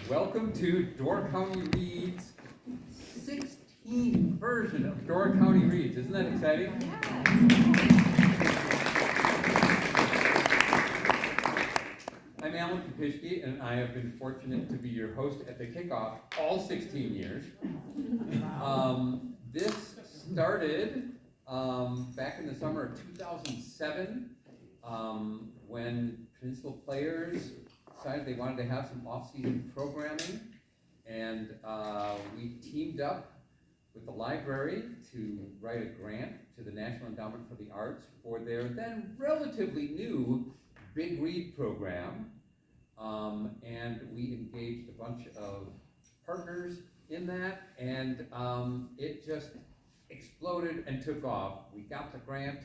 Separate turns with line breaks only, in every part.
Welcome to Door County Reads 16th version of Door County Reads. Isn't that exciting? I'm Alan Kopischke, and I have been fortunate to be your host at the Kickoff all 16 years. This started back in the summer of 2007 when Peninsula Players decided they wanted to have some off-season programming, and we teamed up with the library to write a grant to the National Endowment for the Arts for their then relatively new Big Read program, and we engaged a bunch of partners in that, and it just exploded and took off. We got the grant.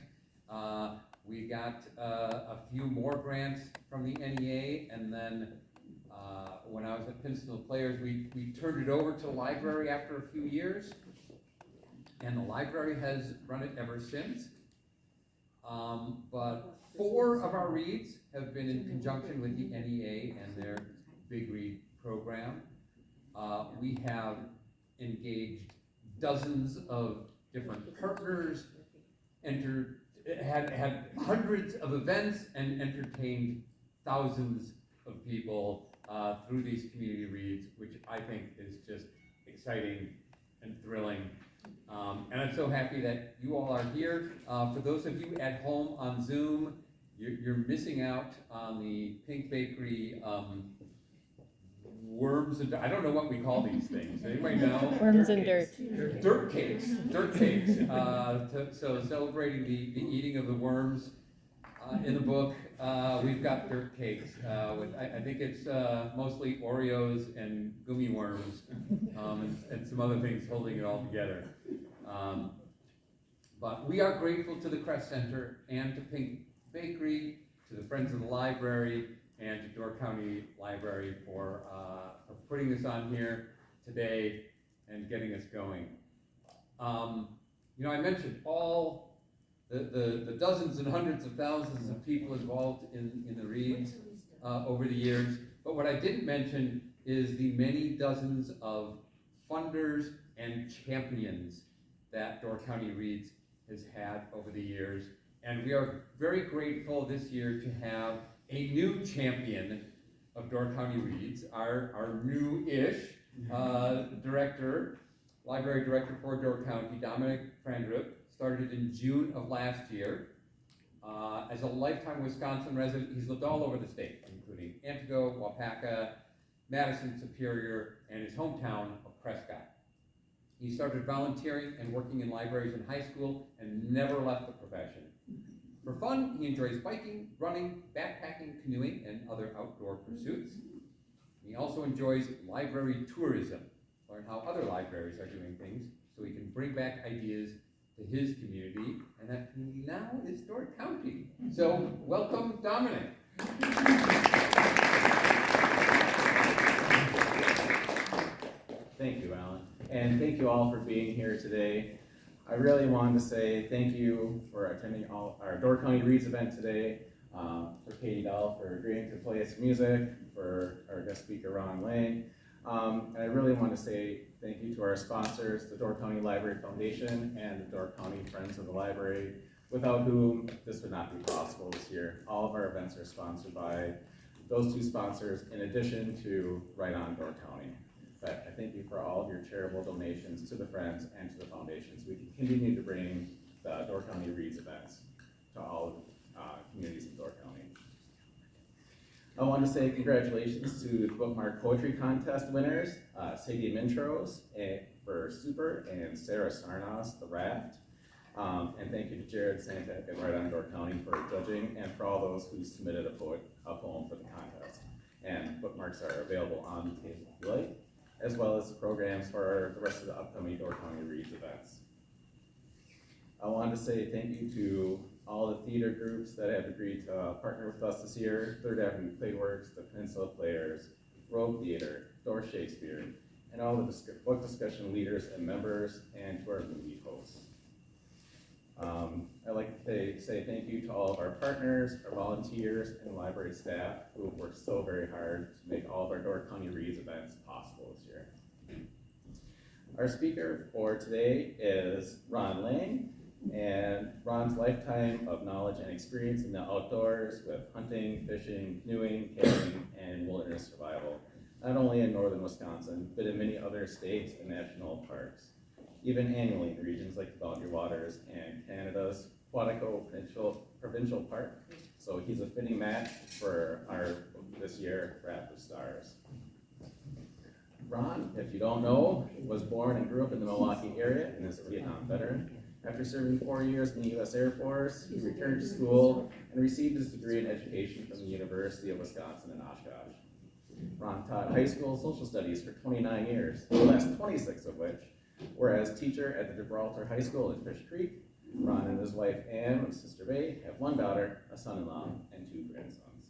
We got a few more grants from the NEA, and then when I was at Peninsula Players, we turned it over to the library after a few years, and the library has run it ever since. But 4 of our reads have been in conjunction with the NEA and their Big Read program. We have engaged dozens of different partners, had hundreds of events, and entertained thousands of people through these community reads, which I think is just exciting and thrilling. And I'm so happy that you all are here. For those of you at home on Zoom, you're missing out on the Pink Bakery worms and I don't know what we call these things. Anybody know?
Worms and dirt.
Dirt cakes. So celebrating the eating of the worms in the book, we've got dirt cakes with I think it's mostly Oreos and gummy worms and some other things holding it all together. But we are grateful to the Kress Center and to Pink Bakery, to the Friends of the Library, and to Door County Library for putting this on here today and getting us going. I mentioned all the dozens and hundreds of thousands of people involved in the reads over the years, but what I didn't mention is the many dozens of funders and champions that Door County Reads has had over the years, and we are very grateful this year to have a new champion of Door County Reads, our new-ish library director for Door County, Dominic Frandrup, started in June of last year. As a lifetime Wisconsin resident, he's lived all over the state, including Antigo, Waupaca, Madison, Superior, and his hometown of Prescott. He started volunteering and working in libraries in high school and never left the profession. For fun, he enjoys biking, running, backpacking, canoeing, and other outdoor pursuits. He also enjoys library tourism, learn how other libraries are doing things, so he can bring back ideas to his community, and that community now is Door County. So, welcome, Dominic.
Thank you, Alan, and thank you all for being here today. I really wanted to say thank you for attending our Door County Reads event today, for Katie Dahl for agreeing to play us music, for our guest speaker Ron Lang, and I really want to say thank you to our sponsors, the Door County Library Foundation and the Door County Friends of the Library, without whom this would not be possible this year. All of our events are sponsored by those 2 sponsors, in addition to Right On Door County. But I thank you for all of your charitable donations to the Friends and to the foundations. We can continue to bring the Door County Reads events to all communities in Door County. I want to say congratulations to the Bookmark Poetry Contest winners, Sadie Mintros for Super and Sarah Sarnas, The Raft. And thank you to Jared Santek and Right On Door County for judging, and for all those who submitted a poem for the contest. And bookmarks are available on the table if you like, as well as the programs for the rest of the upcoming Door County Reads events. I wanted to say thank you to all the theater groups that have agreed to partner with us this year: Third Avenue Playworks, the Peninsula Players, Rogue Theater, Door Shakespeare, and all the book discussion leaders and members, and to our movie hosts. I'd like to say thank you to all of our partners, our volunteers, and library staff who have worked so very hard to make all of our Door County Reads events possible this year. Our speaker for today is Ron Lang, and Ron's lifetime of knowledge and experience in the outdoors with hunting, fishing, canoeing, camping, and wilderness survival, not only in northern Wisconsin, but in many other states and national parks, even annually in regions like the Boundary Waters and Canada's Quantico Provincial Park. So he's a fitting match for our this year Wrap with Stars. Ron, if you don't know, was born and grew up in the Milwaukee area and is a Vietnam veteran. After serving 4 years in the U.S. Air Force, he returned to school and received his degree in education from the University of Wisconsin in Oshkosh. Ron taught high school social studies for 29 years, the last 26 of which were as teacher at the Gibraltar High School in Fish Creek. Ron and his wife Ann of Sister Bay have one daughter, a son-in-law, and 2 grandsons.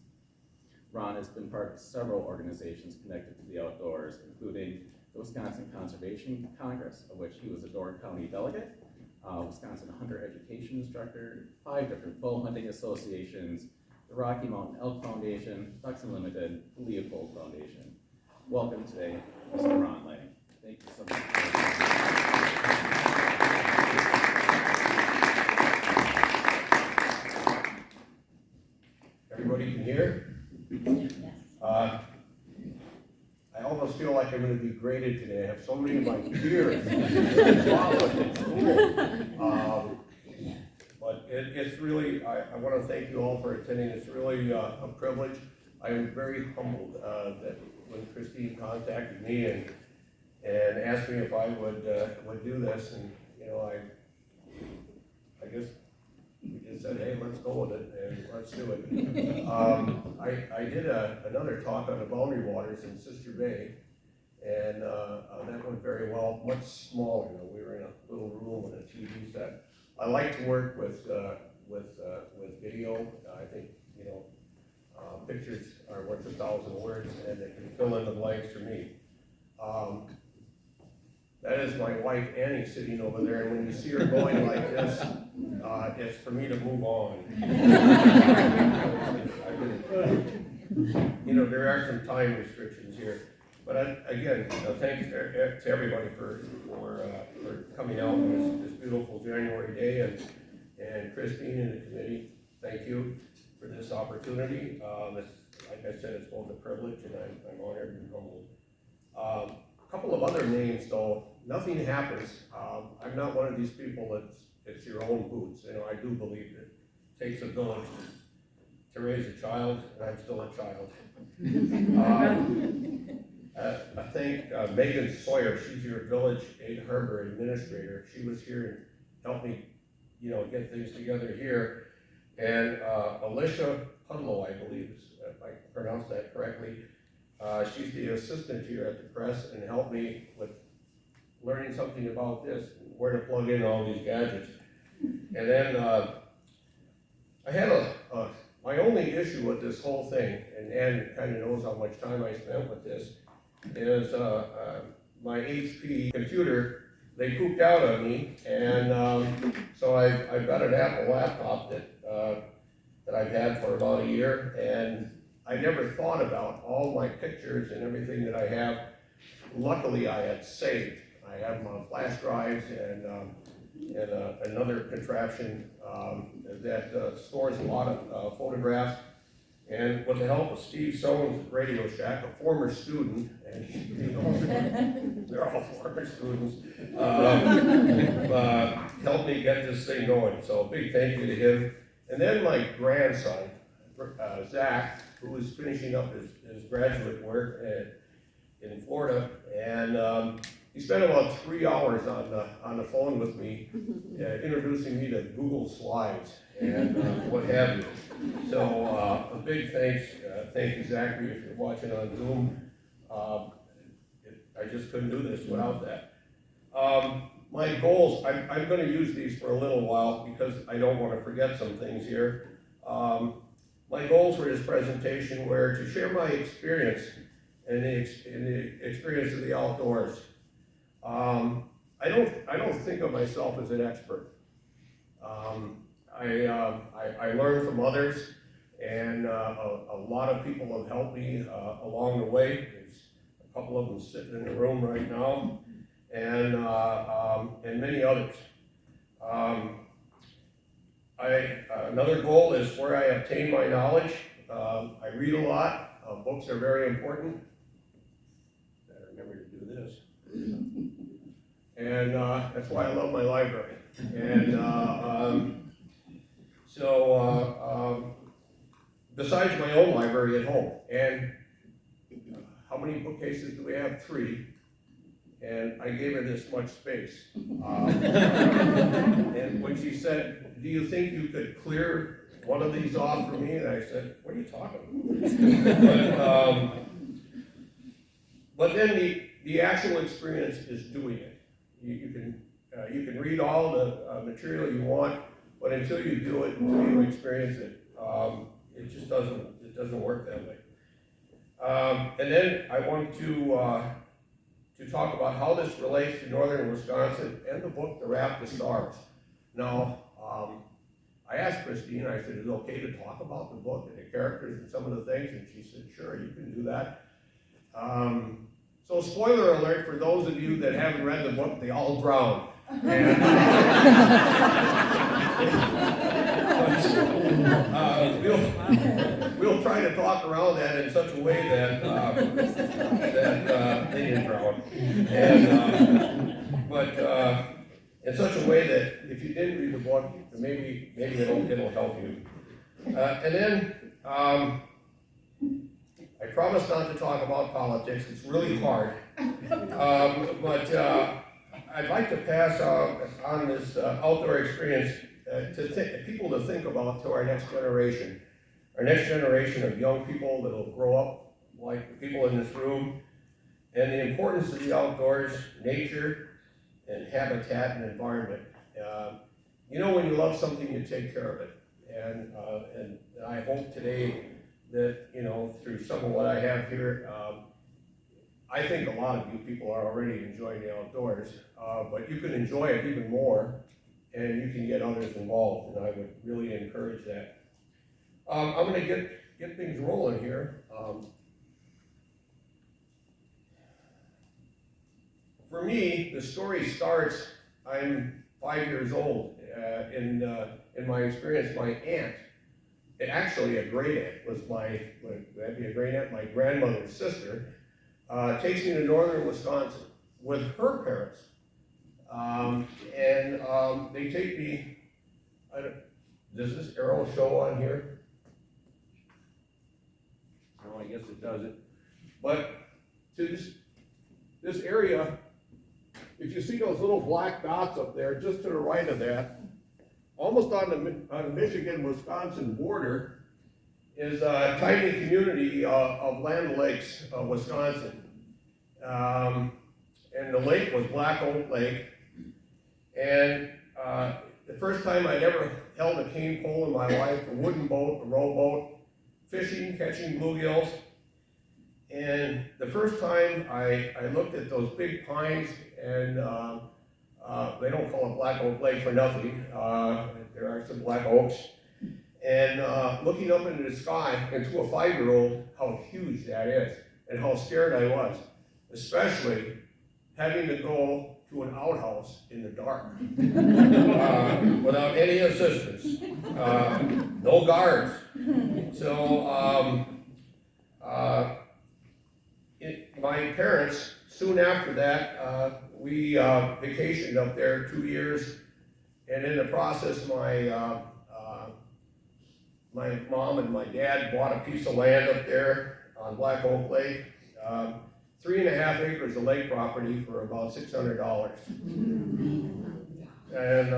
Ron has been part of several organizations connected to the outdoors, including the Wisconsin Conservation Congress, of which he was a Door County delegate, Wisconsin Hunter Education Instructor, 5 different bull hunting associations, the Rocky Mountain Elk Foundation, Ducks Unlimited, the Leopold Foundation. Welcome today, Mr. Ron Lang. Thank you so much.
Everybody can hear? I almost feel like I'm going to be graded today. I have so many of my peers. But it's really, I want to thank you all for attending. It's really a privilege. I am very humbled that when Christine contacted me and asked me if I would do this, and you know, I guess we just said, hey, let's go with it and let's do it. I did another talk on the Boundary Waters in Sister Bay, and that went very well. Much smaller, you know, we were in a little room with a TV set. I like to work with video. I think, you know, pictures are worth 1,000 words, and it can fill in the blanks for me. That is my wife Annie sitting over there, and when you see her going like this, it's for me to move on. You know, there are some time restrictions here, but again, thanks to everybody for coming out on this beautiful January day, and Christine and the committee, thank you for this opportunity. Like I said, it's both a privilege, and I'm honored and humbled. A couple of other names, though. Nothing happens. I'm not one of these people it's your own boots. You know, I do believe it takes a village to raise a child, and I'm still a child. I think Megan Sawyer, she's your village Egg Harbor administrator. She was here and helped me, you know, get things together here. And Alicia Pudlow, I believe, if I pronounced that correctly. She's the assistant here at the Kress and helped me with learning something about this, where to plug in all these gadgets. And then I had my only issue with this whole thing, and Ann kind of knows how much time I spent with this, is my HP computer, they pooped out on me, and so I've got an Apple laptop that I've had for about a year, and I never thought about all my pictures and everything that I have. Luckily, I had saved. I have them on flash drives and another contraption that stores a lot of photographs. And with the help of Steve Soames at Radio Shack, a former student, and you know, they're all former students, helped me get this thing going. So a big thank you to him. And then my grandson, Zach, who was finishing up his graduate work in Florida, and he spent about 3 hours on the phone with me, introducing me to Google Slides and what have you. So a big thanks, thank you, Zachary, if you're watching on Zoom. I just couldn't do this without that. My goals, I'm going to use these for a little while because I don't want to forget some things here. My goals for this presentation were to share my experience and the experience of the outdoors. I don't think of myself as an expert. I learn from others, and a lot of people have helped me along the way. There's a couple of them sitting in the room right now, and many others. Another goal is where I obtain my knowledge. I read a lot. Books are very important. Better remember to do this. And that's why I love my library. And besides my own library at home, and how many bookcases do we have? 3. And I gave her this much space. And when she said, "Do you think you could clear one of these off for me?" And I said, "What are you talking about?" But then the actual experience is doing it. You can read all the material you want, but until you do it, until you experience it, it just doesn't work that way. And then I want to talk about how this relates to northern Wisconsin and the book, The Raft of Stars. Now, I asked Christine, I said, "Is it okay to talk about the book and the characters and some of the things?" And she said, "Sure, you can do that." So spoiler alert for those of you that haven't read the book, they all drown. And, we'll try to talk around that in such a way that they didn't drown. And, but in such a way that if you didn't read the book, maybe it'll help you. And then I promise not to talk about politics. It's really hard. But I'd like to pass on this outdoor experience to people to think about to our next generation. Our next generation of young people that will grow up like the people in this room, and the importance of the outdoors, nature, and habitat and environment. You know, when you love something, you take care of it. And I hope today that, you know, through some of what I have here, I think a lot of you people are already enjoying the outdoors, but you can enjoy it even more, and you can get others involved, and I would really encourage that. I'm going to get things rolling here. For me, the story starts, I'm 5 years old. In my experience, my aunt, actually a great aunt, that'd be a great aunt, my grandmother's sister, takes me to northern Wisconsin with her parents. They take me, does this arrow show on here? No, I guess it doesn't. But to this area, if you see those little black dots up there, just to the right of that, almost on the Michigan-Wisconsin border, is a tiny community of Land Lakes, Wisconsin. And the lake was Black Oak Lake. And the first time I'd ever held a cane pole in my life, a wooden boat, a rowboat, fishing, catching bluegills. And the first time I looked at those big pines, and they don't call it Black Oak Lake for nothing. There are some black oaks. And looking up into the sky, and to a 5-year-old, how huge that is, and how scared I was, especially having to go to an outhouse in the dark without any assistance, no guards. So my parents, soon after that, we vacationed up there 2 years, and in the process, my mom and my dad bought a piece of land up there on Black Oak Lake, 3.5 acres of lake property for about $600. And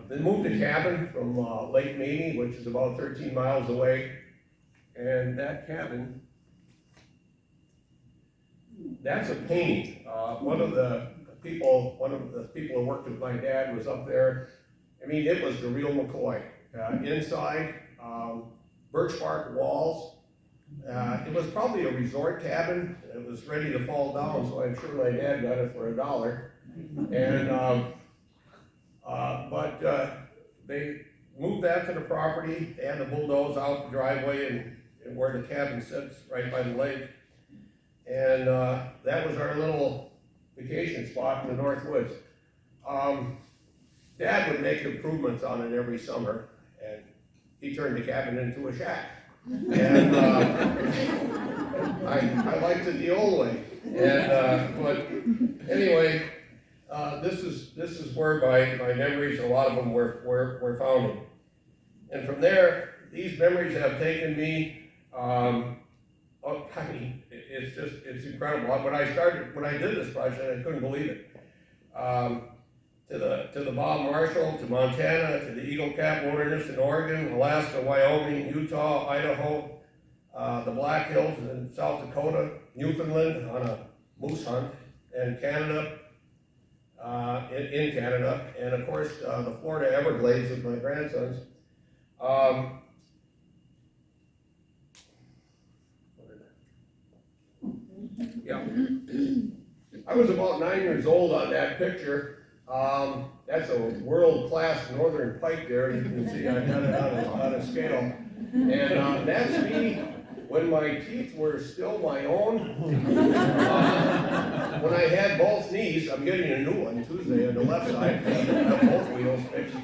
then moved a cabin from Lake Mamie, which is about 13 miles away. And that cabin, that's a painting. One of the people who worked with my dad was up there. I mean, it was the real McCoy. Inside, birch bark walls. It was probably a resort cabin. It was ready to fall down, so I'm sure my dad got it for $1. And moved that to the property. They had to bulldoze out the driveway and where the cabin sits, right by the lake. And that was our little vacation spot in the North Woods. Dad would make improvements on it every summer, and he turned the cabin into a shack. And I liked it the old way. And but anyway, this is where my memories, a lot of them were founded. And from there, these memories have taken me. I mean, it's incredible. When I did this project, I couldn't believe it. To the Bob Marshall, to Montana, to the Eagle Cap Wilderness in Oregon, Alaska, Wyoming, Utah, Idaho, the Black Hills in South Dakota, Newfoundland on a moose hunt, and Canada, in Canada, and of course the Florida Everglades with my grandsons. Yeah, I was about 9 years old on that picture. That's a world-class northern pike there. You can see I got it on a scale. And that's me when my teeth were still my own. When I had both knees, I'm getting a new one Tuesday on the left side. I have both wheels fixed.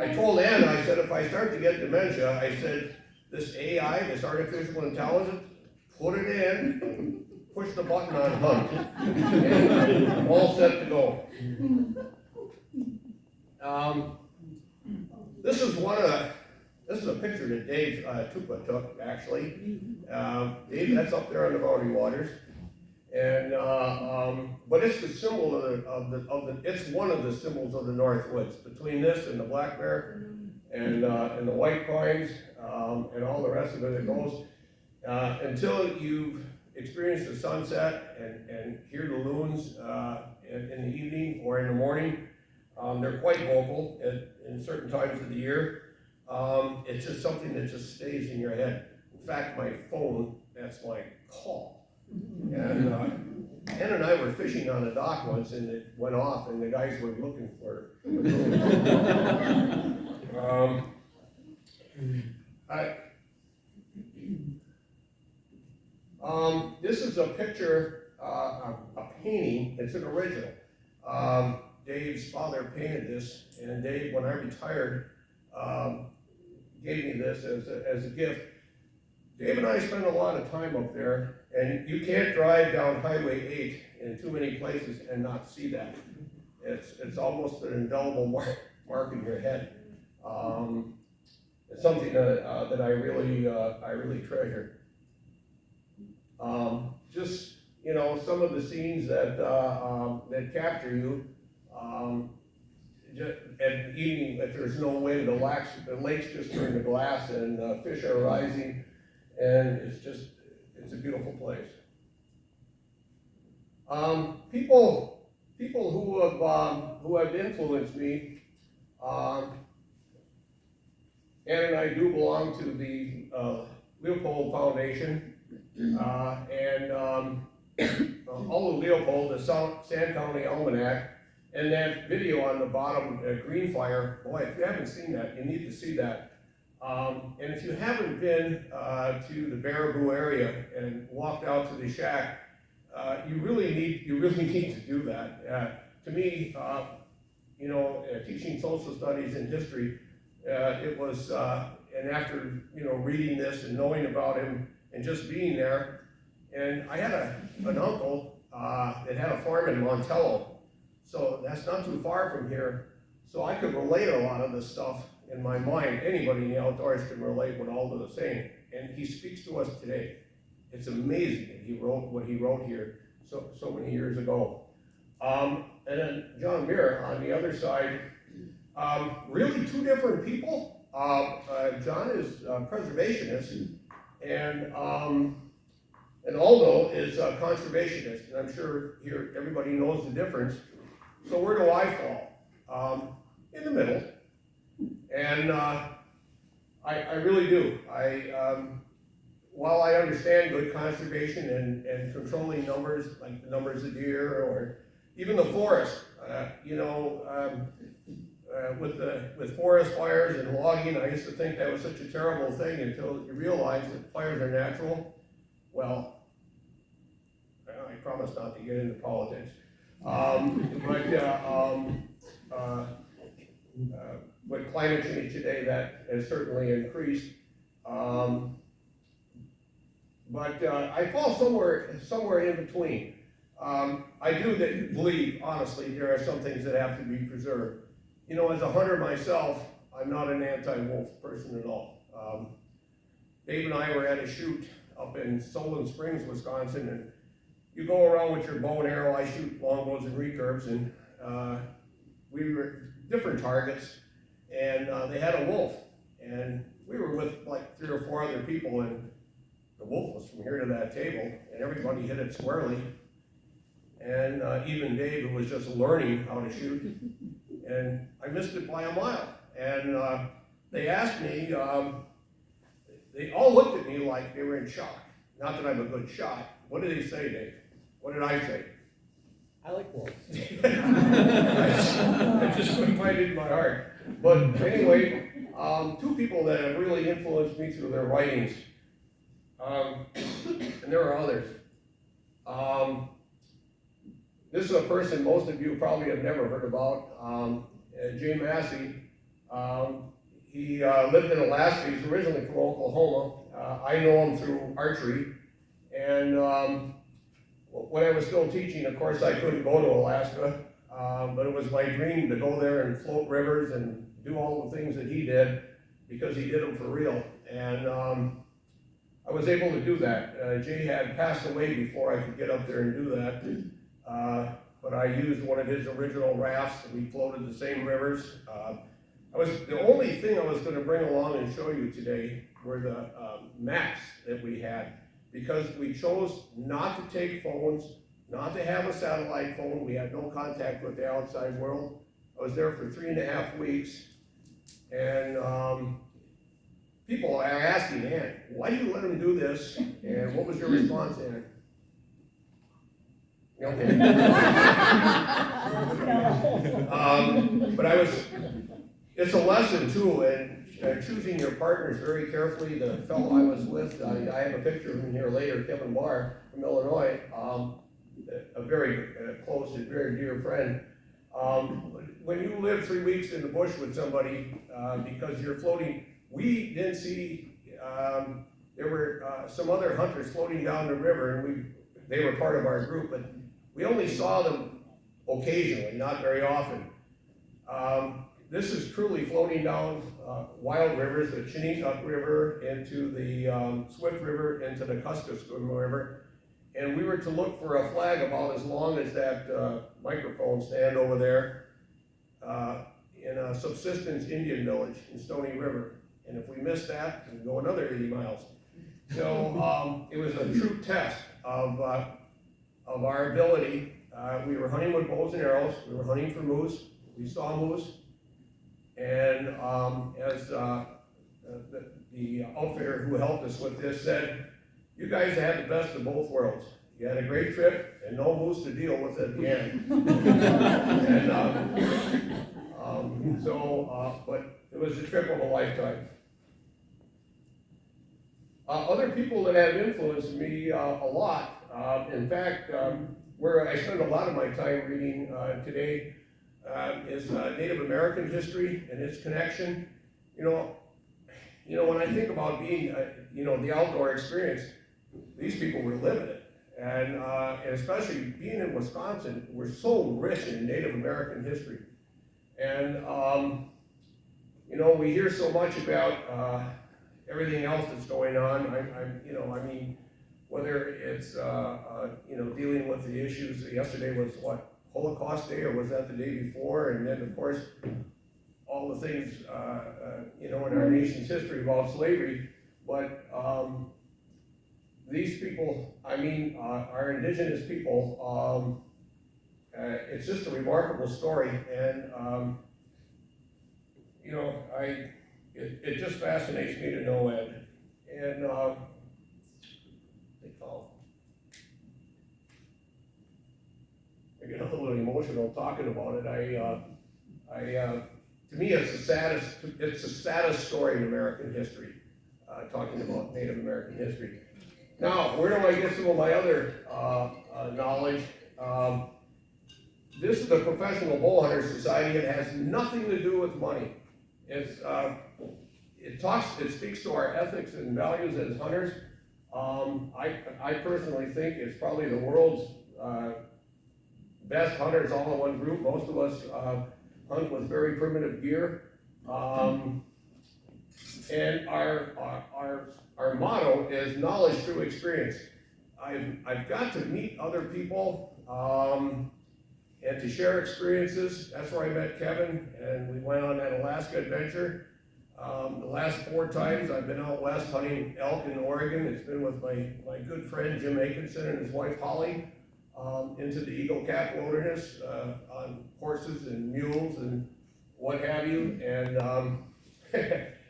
I told Ann, I said, if I start to get dementia, I said, this AI, this artificial intelligence, put it in, push the button on hunt, and I'm all set to go. This is a picture that Dave Tupa took, actually. Dave, that's up there on the Boundary Waters. And, but it's the symbol it's one of the symbols of the North Woods, between this and the black bear and the white pines, and all the rest of it. It goes, until you've experienced the sunset and hear the loons, in the evening or in the morning. They're quite vocal in certain times of the year. It's just something that just stays in your head. In fact, my phone, that's my call. And Ann and I were fishing on a dock once, and it went off, and the guys were looking for this is a picture, a painting. It's an original. Dave's father painted this, and Dave, when I retired, gave me this as a gift. Dave and I spent a lot of time up there, and you can't drive down Highway 8 in too many places and not see that. It's almost an indelible mark in your head. It's something that I really treasure. Just, you know, some of the scenes that capture you. At evening, if there's no wind, the lake's just turned to glass, and fish are rising, and it's a beautiful place. People who have influenced me. Ann and I do belong to the Leopold Foundation, and all of Leopold, the Sand County Almanac. And that video on the bottom, Green Fire, boy, if you haven't seen that, you need to see that. And if you haven't been to the Baraboo area and walked out to the shack, you really need to do that. To me, you know, teaching social studies and history, it was, and after, you know, reading this and knowing about him and just being there, and I had an uncle that had a farm in Montello. So that's not too far from here. So I could relate a lot of this stuff in my mind. Anybody in the outdoors can relate what Aldo was saying. And he speaks to us today. It's amazing that he wrote what he wrote here so many years ago. And then John Muir on the other side, really two different people. John is a preservationist, and Aldo is a conservationist. And I'm sure here everybody knows the difference. So where do I fall? In the middle. And I really do. While I understand good conservation and controlling numbers, like the numbers of deer or even the forest, with forest fires and logging, I used to think that was such a terrible thing until you realize that fires are natural. Well, I promise not to get into politics. With climate change today, that has certainly increased. I fall somewhere in between. I do believe, honestly, there are some things that have to be preserved. As a hunter myself, I'm not an anti-wolf person at all. Dave and I were at a shoot up in Solon Springs, Wisconsin, and you go around with your bow and arrow. I shoot longbows and recurves, and we were different targets, and they had a wolf, and we were with like 3 or 4 other people, and the wolf was from here to that table, and everybody hit it squarely, and even Dave, who was just learning how to shoot, and I missed it by a mile, and they asked me, they all looked at me like they were in shock. Not that I'm a good shot. What did they say, Dave? What did I say?
I like wolves.
I just couldn't find it in my heart. But anyway, 2 people that have really influenced me through their writings, and there are others. This is a person most of you probably have never heard about, Jay Massey. He lived in Alaska. He's originally from Oklahoma. I know him through archery. And when I was still teaching, of course, I couldn't go to Alaska, but it was my dream to go there and float rivers and do all the things that he did, because he did them for real. And I was able to do that. Jay had passed away before I could get up there and do that. But I used one of his original rafts, and we floated the same rivers. The only thing I was going to bring along and show you today were the maps that we had, because we chose not to take phones, not to have a satellite phone. We had no contact with the outside world. I was there for 3.5 weeks, and people are asking, Ann, why do you let them do this? And what was your response, Ann? Okay. But it's a lesson too, and choosing your partners very carefully. The fellow I was with, I have a picture of him here later, Kevin Barr from Illinois, a very close and very dear friend. When you live 3 weeks in the bush with somebody, because you're floating, we didn't see, there were some other hunters floating down the river, and they were part of our group, but we only saw them occasionally, not very often. This is truly floating down wild rivers, the Chinnecock River into the Swift River into the Kopischke River, and we were to look for a flag about as long as that microphone stand over there in a subsistence Indian village in Stony River. And if we missed that, we'd go another 80 miles. So it was a true test of our ability. We were hunting with bows and arrows. We were hunting for moose. We saw moose. And as the outfitter who helped us with this said, you guys had the best of both worlds. You had a great trip and no moose to deal with at the end. But it was a trip of a lifetime. Other people that have influenced me a lot, in fact, where I spend a lot of my time reading today is Native American history and its connection. When I think about being, the outdoor experience, these people were living it. And especially being in Wisconsin, we're so rich in Native American history. And, we hear so much about everything else that's going on. Whether it's, dealing with the issues. Yesterday was what, Holocaust Day, or was that the day before? And then, of course, all the things, in our nation's history about slavery. But these people, our indigenous people, it's just a remarkable story. And, it just fascinates me to no end. And I getting a little emotional talking about it. To me, it's the saddest story in American history, talking about Native American history. Now, where do I get some of my other knowledge? This is the Professional Bull Hunter Society. It has nothing to do with money. It speaks to our ethics and values as hunters. I personally think it's probably the world's best hunters all in one group. Most of us hunt with very primitive gear. And our motto is knowledge through experience. I've got to meet other people and to share experiences. That's where I met Kevin, and we went on that Alaska adventure. The last 4 times I've been out west hunting elk in Oregon. It's been with my good friend Jim Akinson and his wife Holly into the Eagle Cap Wilderness on horses and mules and what have you. And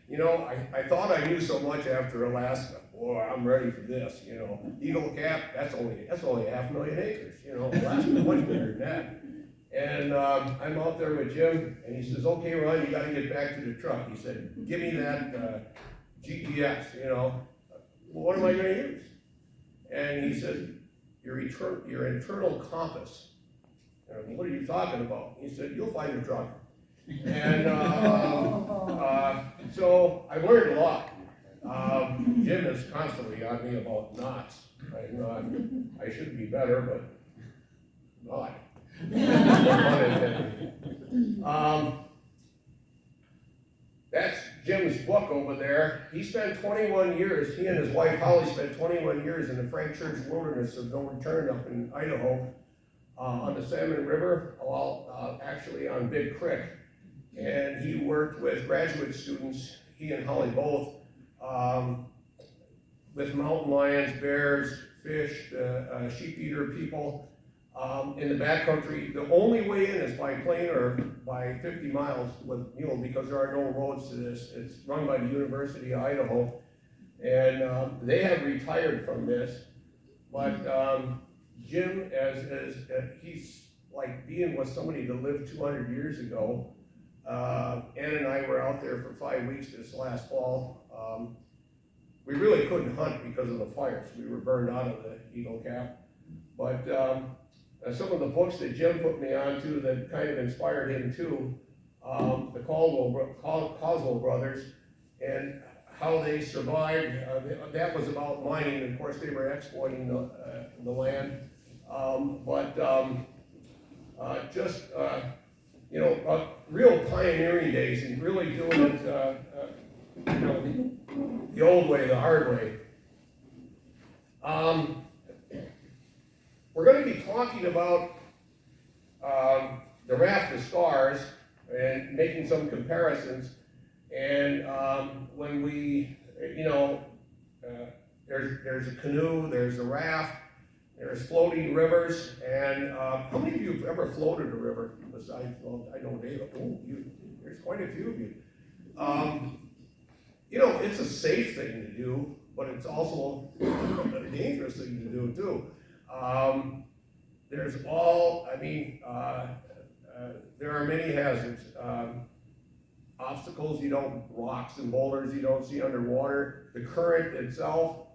you know, I thought I knew so much after Alaska. Boy, I'm ready for this. You know, Eagle Cap, that's only 500,000 acres. You know, Alaska's much bigger than that. And I'm out there with Jim, and he says, "Okay, Ron, you got to get back to the truck." He said, "Give me that GPS. You know, well, what am I going to use?" And he said, your internal compass." And I mean, what are you talking about? He said, "You'll find the truck." And so I learned a lot. Jim is constantly on me about knots. I should be better, but not. That's Jim's book over there. He spent 21 years, he and his wife Holly spent 21 years in the Frank Church Wilderness of No Return up in Idaho on the Salmon River, actually on Big Creek. And he worked with graduate students, he and Holly both, with mountain lions, bears, fish, sheep eater people in the backcountry. The only way in is by plane or by 50 miles with mule, because there are no roads to this. It's run by the University of Idaho. And they have retired from this. But Jim, he's like being with somebody that lived 200 years ago. Ann and I were out there for 5 weeks this last fall. We really couldn't hunt because of the fires. We were burned out of the Eagle Cap. But some of the books that Jim put me on to that kind of inspired him too, the Caldwell brothers, and how they survived. That was about mining. Of course, they were exploiting the land. You know, real pioneering days and really doing it, you know, the old way, the hard way. We're going to be talking about the raft of scars and making some comparisons. And when we, you know, there's a canoe, there's a raft, there's floating rivers, and how many of you have ever floated a river besides, well, I know Dave, there's quite a few of you. You know, it's a safe thing to do, but it's also a dangerous thing to do too. There are many hazards. Obstacles rocks and boulders you don't see underwater, the current itself.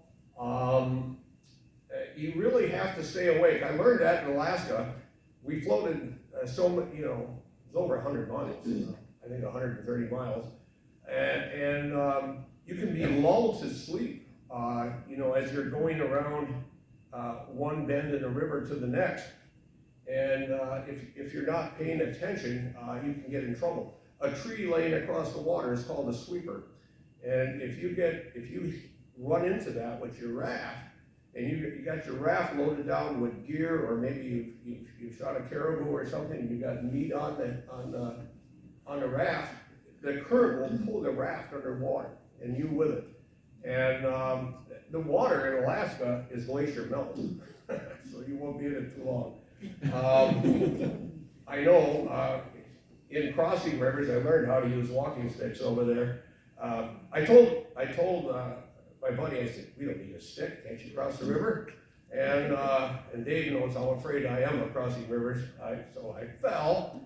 You really have to stay awake. I learned that in Alaska. We floated it was over 100 miles, I think 130 miles. And you can be lulled to sleep, you know, as you're going around one bend in the river to the next. And if you're not paying attention, you can get in trouble. A tree laying across the water is called a sweeper. And if you run into that with your raft, and you got your raft loaded down with gear, or maybe you shot a caribou or something, and you got meat on the raft, the current will pull the raft underwater, and you with it. And the water in Alaska is glacier melt, so you won't be in it too long. I know in crossing rivers, I learned how to use walking sticks over there. I told my buddy, I said, "We don't need a stick, can't you cross the river?" And Dave knows how afraid I am of crossing rivers. So I fell,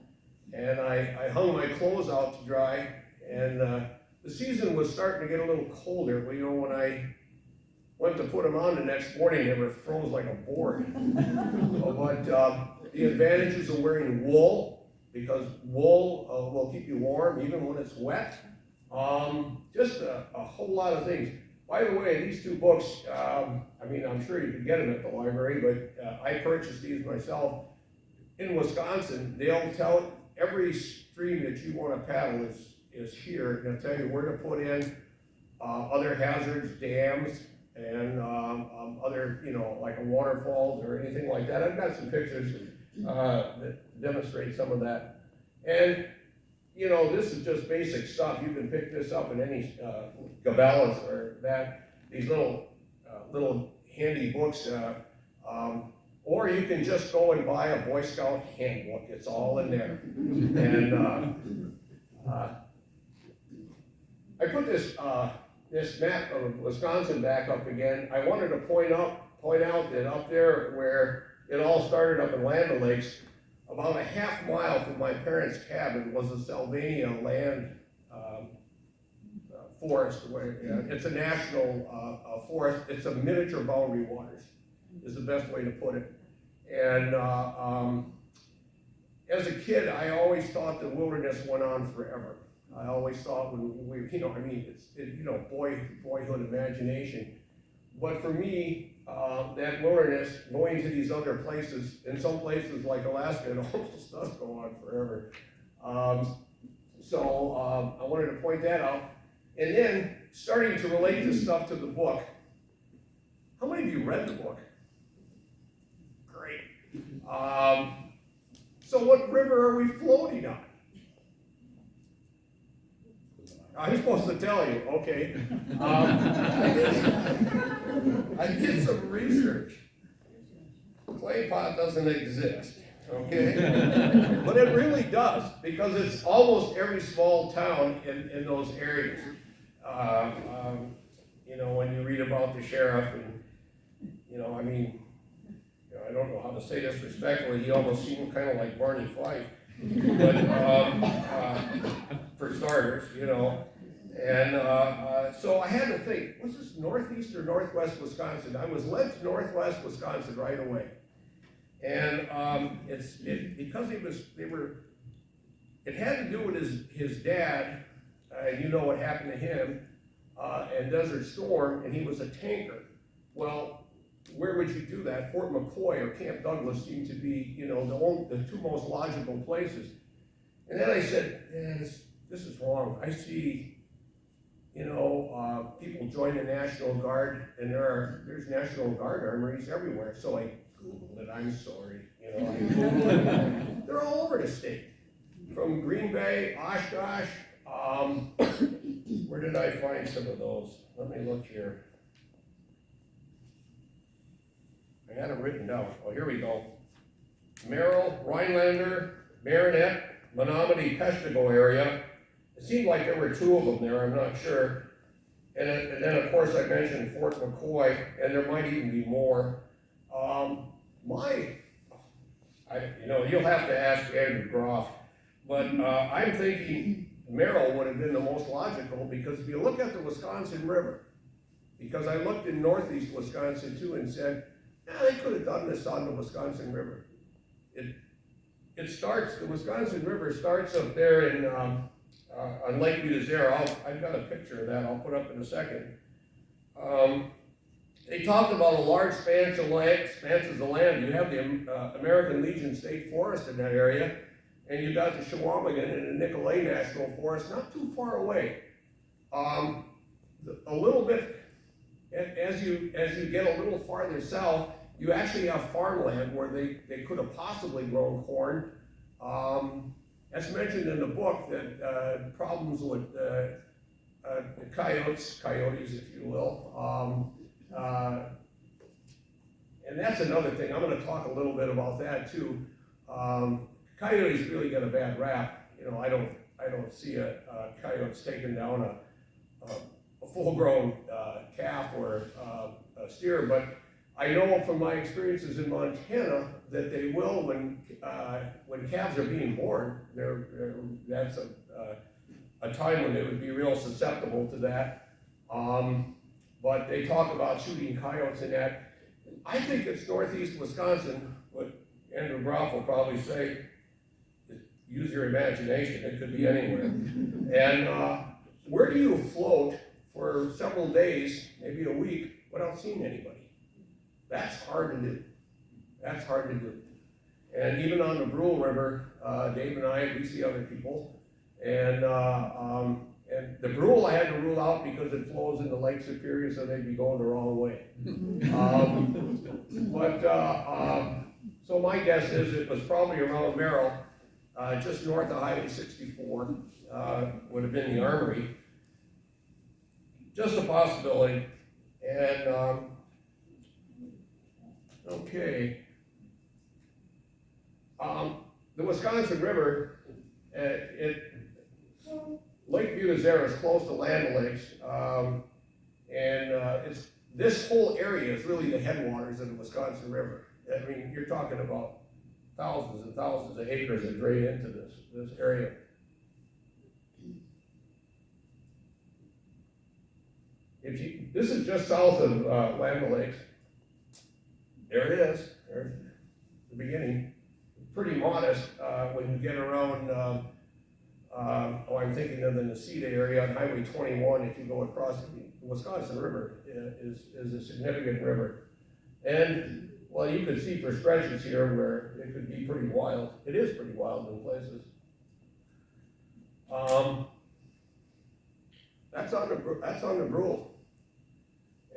and I hung my clothes out to dry, and the season was starting to get a little colder. But, when I went to put them on the next morning, they were froze like a board. But the advantages of wearing wool, because wool will keep you warm even when it's wet. Just a whole lot of things. By the way, these two books, I'm sure you can get them at the library, but I purchased these myself. In Wisconsin, they'll tell every stream that you want to paddle is here. They'll tell you where to put in other hazards, dams, and other, like a waterfalls or anything like that. I've got some pictures that demonstrate some of that. And this is just basic stuff. You can pick this up in any Cabela's or that, these little handy books, or you can just go and buy a Boy Scout handbook. It's all in there. And I put this map of Wisconsin back up again. I wanted to point out that up there where it all started up in Land O'Lakes, about a half mile from my parents' cabin was a Sylvania land forest. It's a national forest. It's a miniature boundary waters, is the best way to put it. And as a kid, I always thought the wilderness went on forever. I always thought boyhood imagination. But for me, that wilderness, going to these other places, in some places like Alaska, it almost does go on forever. So I wanted to point that out. And then, starting to relate this stuff to the book. How many of you read the book? Great. So what river are we floating on? I'm supposed to tell you, okay. I did some research. Clay pot doesn't exist, okay? But it really does, because it's almost every small town in those areas. When you read about the sheriff, and I don't know how to say this respectfully, he almost seemed kind of like Barney Fife. But for starters, and so I had to think, was this northeast or northwest Wisconsin? I was led to northwest Wisconsin right away, and because it had to do with his dad, and you know what happened to him, and Desert Storm, and he was a tanker. Well, where would you do that? Fort McCoy or Camp Douglas seemed to be, the two most logical places. And then I said, this is wrong. I see, people join the National Guard, and there's National Guard armories everywhere. So I Googled it. I'm sorry. I Googled it. They're all over the state, from Green Bay, Oshkosh. Where did I find some of those? Let me look here. I had it written down. Oh, here we go. Merrill, Rhinelander, Marinette, Menominee, Peshtigo area. It seemed like there were two of them there, I'm not sure. And then, of course, I mentioned Fort McCoy, and there might even be more. You'll have to ask Andrew Groff, but I'm thinking Merrill would have been the most logical, because if you look at the Wisconsin River, because I looked in northeast Wisconsin too and said, they could have done this on the Wisconsin River. The Wisconsin River starts up there in on Lake Udazera. I've got a picture of that I'll put up in a second. They talked about a large expanses of land. You have the American Legion State Forest in that area, and you got the Chequamegon and the Nicolet National Forest not too far away. A little bit, as you get a little farther south, you actually have farmland where they could have possibly grown corn. As mentioned in the book, that problems with coyotes, if you will. And that's another thing. I'm going to talk a little bit about that too. Coyotes really get a bad rap. I don't see a coyote taking down a full-grown calf or a steer, but I know from my experiences in Montana that they will when calves are being born. That's a time when they would be real susceptible to that. But they talk about shooting coyotes and that. I think it's northeast Wisconsin. What Andrew Groff will probably say, use your imagination. It could be anywhere. And where do you float for several days, maybe a week, without seeing anybody? That's hard to do. That's hard to do. And even on the Brule River, Dave and I, we see other people. And the Brule I had to rule out because it flows into Lake Superior, so they'd be going the wrong way. So my guess is it was probably around Merrill, just north of Highway 64, would have been the Armory. Just a possibility. And okay. The Wisconsin River, Lakeview is there, it's close to Land O'Lakes, it's this whole area is really the headwaters of the Wisconsin River. I mean, you're talking about thousands and thousands of acres that drain into this area. This is just south of Land O'Lakes. There it is. There's the beginning. Pretty modest when you get around. I'm thinking of the Necedah area on Highway 21. If you go across the Wisconsin River, is a significant river, and well, you could see for stretches here where it could be pretty wild. It is pretty wild in places. That's on the Brule.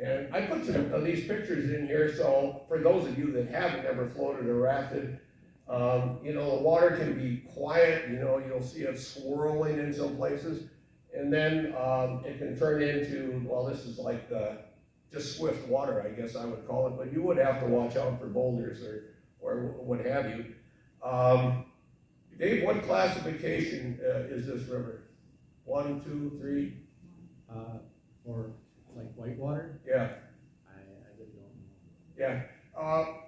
And I put some of these pictures in here, so for those of you that haven't ever floated or rafted, the water can be quiet, you'll see it swirling in some places, and then it can turn into, well, this is like just swift water, I guess I would call it, but you would have to watch out for boulders or what have you. Dave, what classification is this river? 1, 2, 3?
For like whitewater?
Yeah.
I really don't know.
Yeah.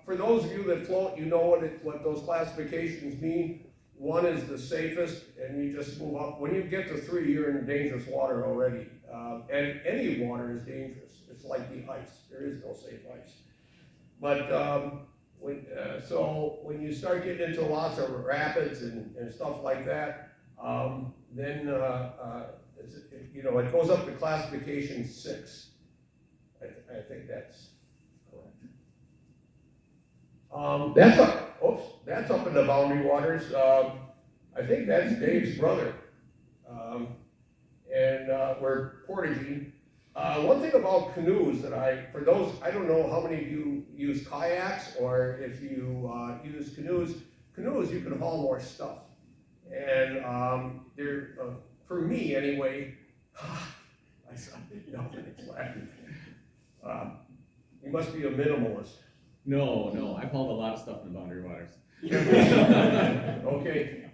For those of you that float, you know what those classifications mean. 1 is the safest, and you just move up. When you get to 3, you're in dangerous water already. And any water is dangerous. It's like the ice. There is no safe ice. But when you start getting into lots of rapids and stuff like that, then it goes up to classification 6. I think that's correct. That's up in the Boundary Waters. I think that's Dave's brother. We're portaging. One thing about canoes that I don't know how many of you use kayaks, or if you use canoes. Canoes, you can haul more stuff. And for me anyway, I saw it's laughing. You must be a minimalist.
No, I've hauled a lot of stuff in the Boundary Waters.
Okay,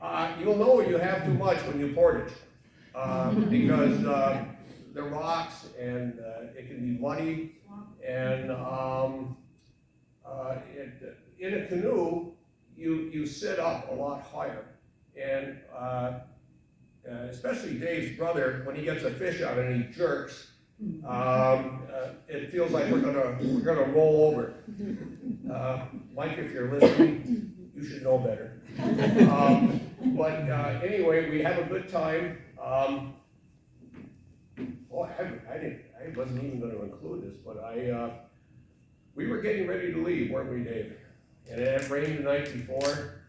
you'll know you have too much when you portage, because the rocks and it can be muddy, and in a canoe you sit up a lot higher, and especially Dave's brother, when he gets a fish out and he jerks, it feels like we're gonna roll over. Mike, if you're listening, you should know better. Anyway, we have a good time. I wasn't even going to include this, but we were getting ready to leave, weren't we, Dave? And it had rained the night before,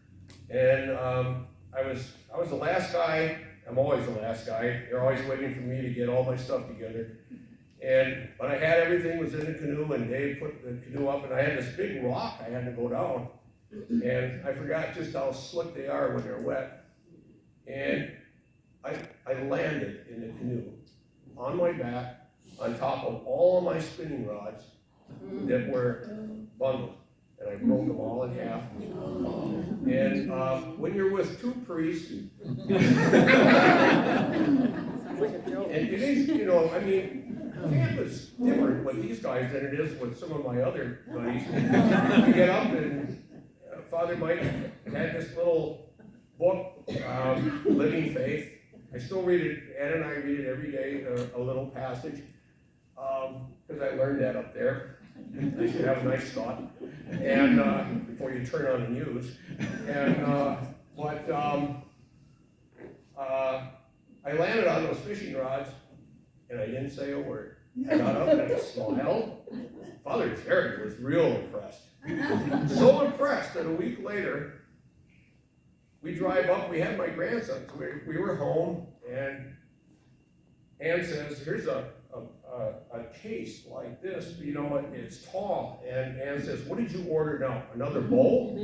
and I was the last guy. I'm always the last guy. They're always waiting for me to get all my stuff together. But I had everything was in the canoe, and Dave put the canoe up, and I had this big rock I had to go down. And I forgot just how slick they are when they're wet. And I landed in the canoe on my back on top of all of my spinning rods that were bundled. And I broke them all in half. And when you're with 2 priests,
Sounds like a joke.
and it is, camp is different with these guys than it is with some of my other buddies. We get up and Father Mike had this little book, Living Faith. I still read it, Ann and I read it every day, a little passage, because I learned that up there. I should have a nice thought, and before you turn on the news. And I landed on those fishing rods, and I didn't say a word. I got up and I smiled. Father Jerry was real impressed. So impressed that a week later, we drive up, we had my grandsons. We were home, and Ann says, here's a case like this, you know, it's tall. And Ann says, what did you order now? Another bowl?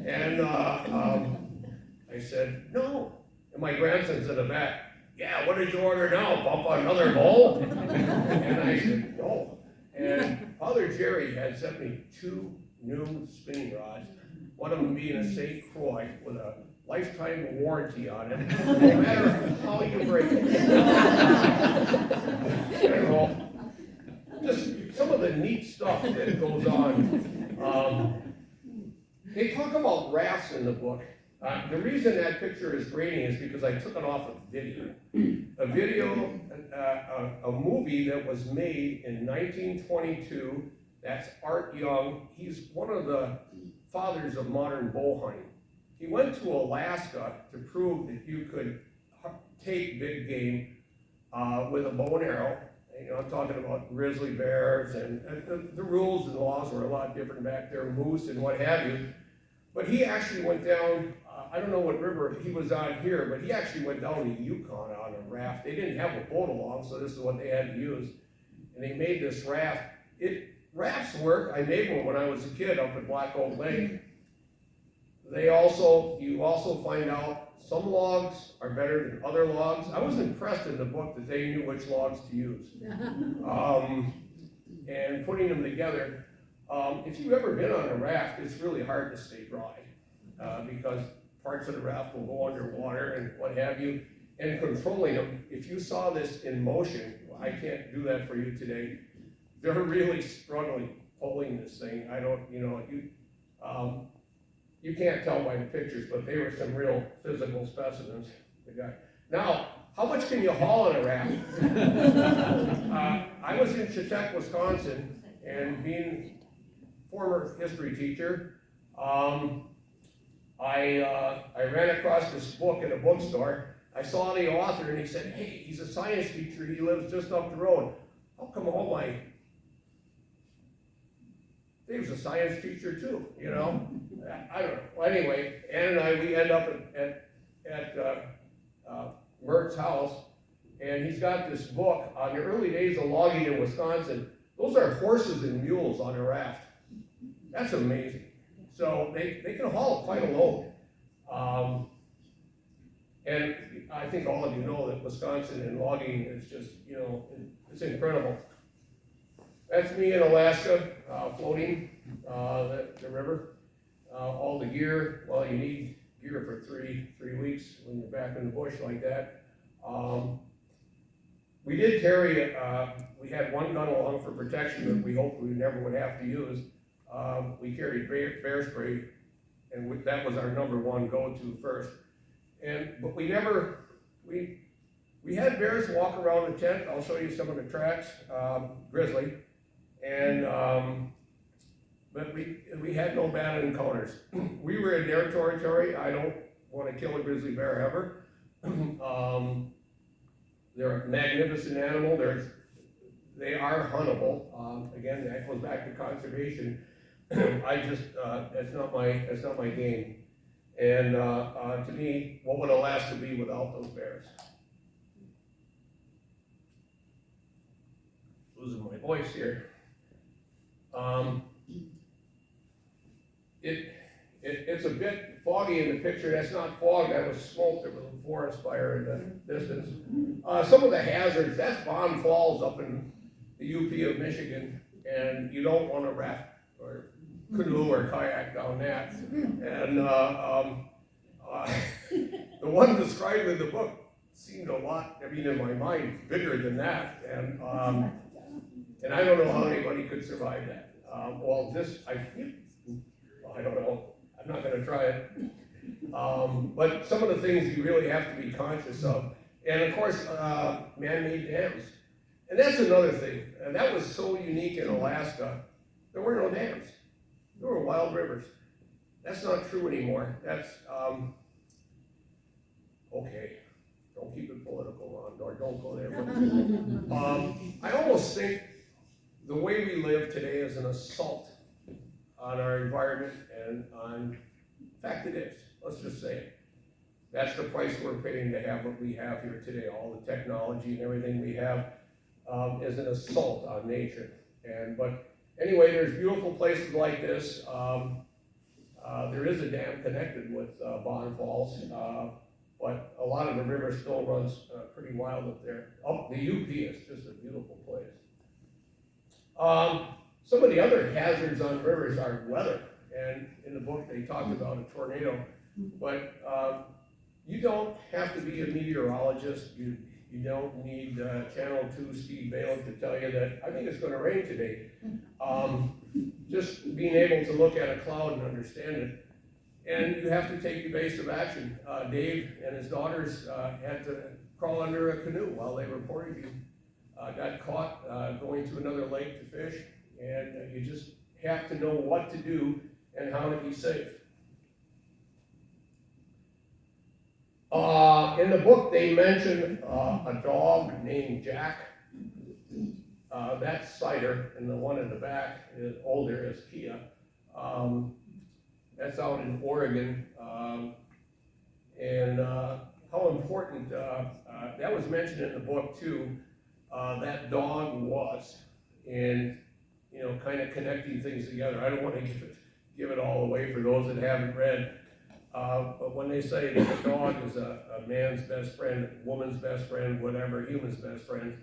And I said, no. And my grandson's in the back, yeah, what did you order now? Bump another bowl? And I said, no. And Father Jerry had sent me 2 new spinning rods, one of them being a St. Croix with a lifetime warranty on it, no matter how you break it. You know, just some of the neat stuff that goes on. They talk about rafts in the book. The reason that picture is grainy is because I took it off of video. A movie that was made in 1922, that's Art Young. He's one of the fathers of modern bow hunting. He went to Alaska to prove that you could take big game with a bow and arrow. You know, I'm talking about grizzly bears, and the rules and laws were a lot different back there, moose and what have you. But he actually went down, I don't know what river he was on here, but he actually went down to Yukon on a raft. They didn't have a boat along, so this is what they had to use. And they made this raft. Rafts work. I made one when I was a kid up at Black Oak Lake. You also find out some logs are better than other logs. I was impressed in the book that they knew which logs to use. And putting them together. If you've ever been on a raft, it's really hard to stay dry because parts of the raft will go underwater and what have you. And controlling them, if you saw this in motion, I can't do that for you today. They're really struggling pulling this thing. I don't, you know, you can't tell by the pictures, but they were some real physical specimens. Now, how much can you haul on a raft? I was in Chetek, Wisconsin, and being former history teacher, I ran across this book in a bookstore. I saw the author, and he said, hey, he's a science teacher. He lives just up the road. How come all my... He was a science teacher too, you know? I don't know. Well, anyway, Ann and we end up at Mert's house, and he's got this book on the early days of logging in Wisconsin. Those are horses and mules on a raft. That's amazing. So they can haul quite a load. And I think all of you know that Wisconsin and logging is just, you know, it's incredible. That's me in Alaska, floating the river. All the gear, well, you need gear for three weeks when you're back in the bush like that. We did carry, we had one gun along for protection that we hoped we never would have to use. We carried bear spray, and that was our number one go-to first. But we never, we had bears walk around the tent. I'll show you some of the tracks, grizzly. But we had no bad encounters. We were in their territory. I don't want to kill a grizzly bear ever. They're a magnificent animal. They are huntable. Again, that goes back to conservation. I just that's not my game. And to me, what would Alaska be without those bears? Losing my voice here. It's a bit foggy in the picture. That's not fog, that was smoke. There was a forest fire in the distance. Some of the hazards, that's Bomb Falls up in the UP of Michigan, and you don't want to raft or canoe or kayak down that. And the one described in the book seemed a lot, I mean, in my mind, bigger than that. And And I don't know how anybody could survive that. Well, I don't know, I'm not gonna try it. But some of the things you really have to be conscious of. And of course, man-made dams. And that's another thing, and that was so unique in Alaska. There were no dams. There were wild rivers. That's not true anymore. That's, okay, don't keep it political, Ron, or don't go there. I almost think the way we live today is an assault on our environment and in fact it is, let's just say it. That's the price we're paying to have what we have here today. All the technology and everything we have is an assault on nature. But anyway, there's beautiful places like this. There is a dam connected with Bond Falls, but a lot of the river still runs pretty wild up there. The UP is just a beautiful place. Some of the other hazards on rivers are weather, and in the book they talked about a tornado, but you don't have to be a meteorologist. You don't need Channel 2 Steve Bale to tell you that I think it's going to rain today. Just being able to look at a cloud and understand it. And you have to take evasive action. Dave and his daughters had to crawl under a canoe while they were portaging. Got caught going to another lake to fish, and you just have to know what to do and how to be safe. In the book, they mention a dog named Jack. That's Cider, and the one in the back is older, is Kia. That's out in Oregon, and how important that was mentioned in the book too. That dog was, and kind of connecting things together. I don't want to give it all away for those that haven't read. But when they say that a dog is a man's best friend, woman's best friend, whatever, human's best friend,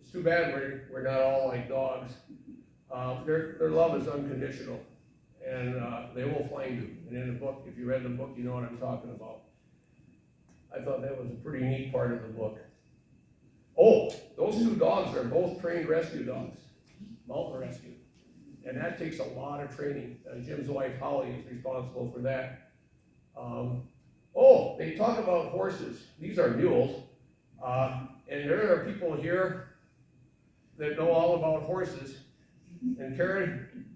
it's too bad we're not all like dogs. Their love is unconditional, and they will find you. And in the book, if you read the book, you know what I'm talking about. I thought that was a pretty neat part of the book. Oh, those two dogs are both trained rescue dogs, mountain rescue. And that takes a lot of training. Jim's wife, Holly, is responsible for that. They talk about horses. These are mules. And there are people here that know all about horses. And Karen,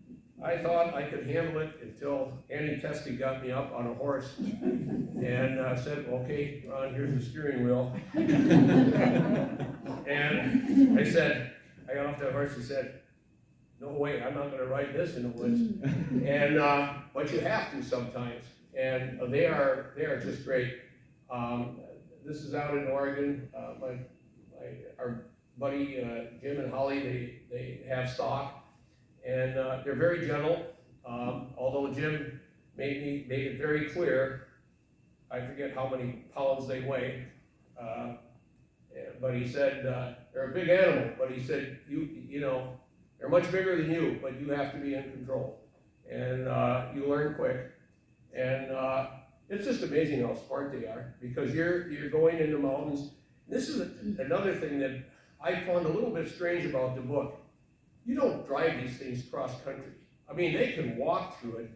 I thought I could handle it until Annie Teskey got me up on a horse and said, okay, Ron, here's the steering wheel. And I got off that horse and said, no way, I'm not gonna ride this in the woods. And, but you have to sometimes. And they are just great. This is out in Oregon. Our buddy Jim and Holly, they have stock, and they're very gentle. Although Jim made it very clear, I forget how many pounds they weigh, but he said they're a big animal. But he said they're much bigger than you, but you have to be in control, and you learn quick. And it's just amazing how smart they are, because you're going in the mountains. This is another thing that I found a little bit strange about the book. You don't drive these things cross country. I mean, they can walk through it,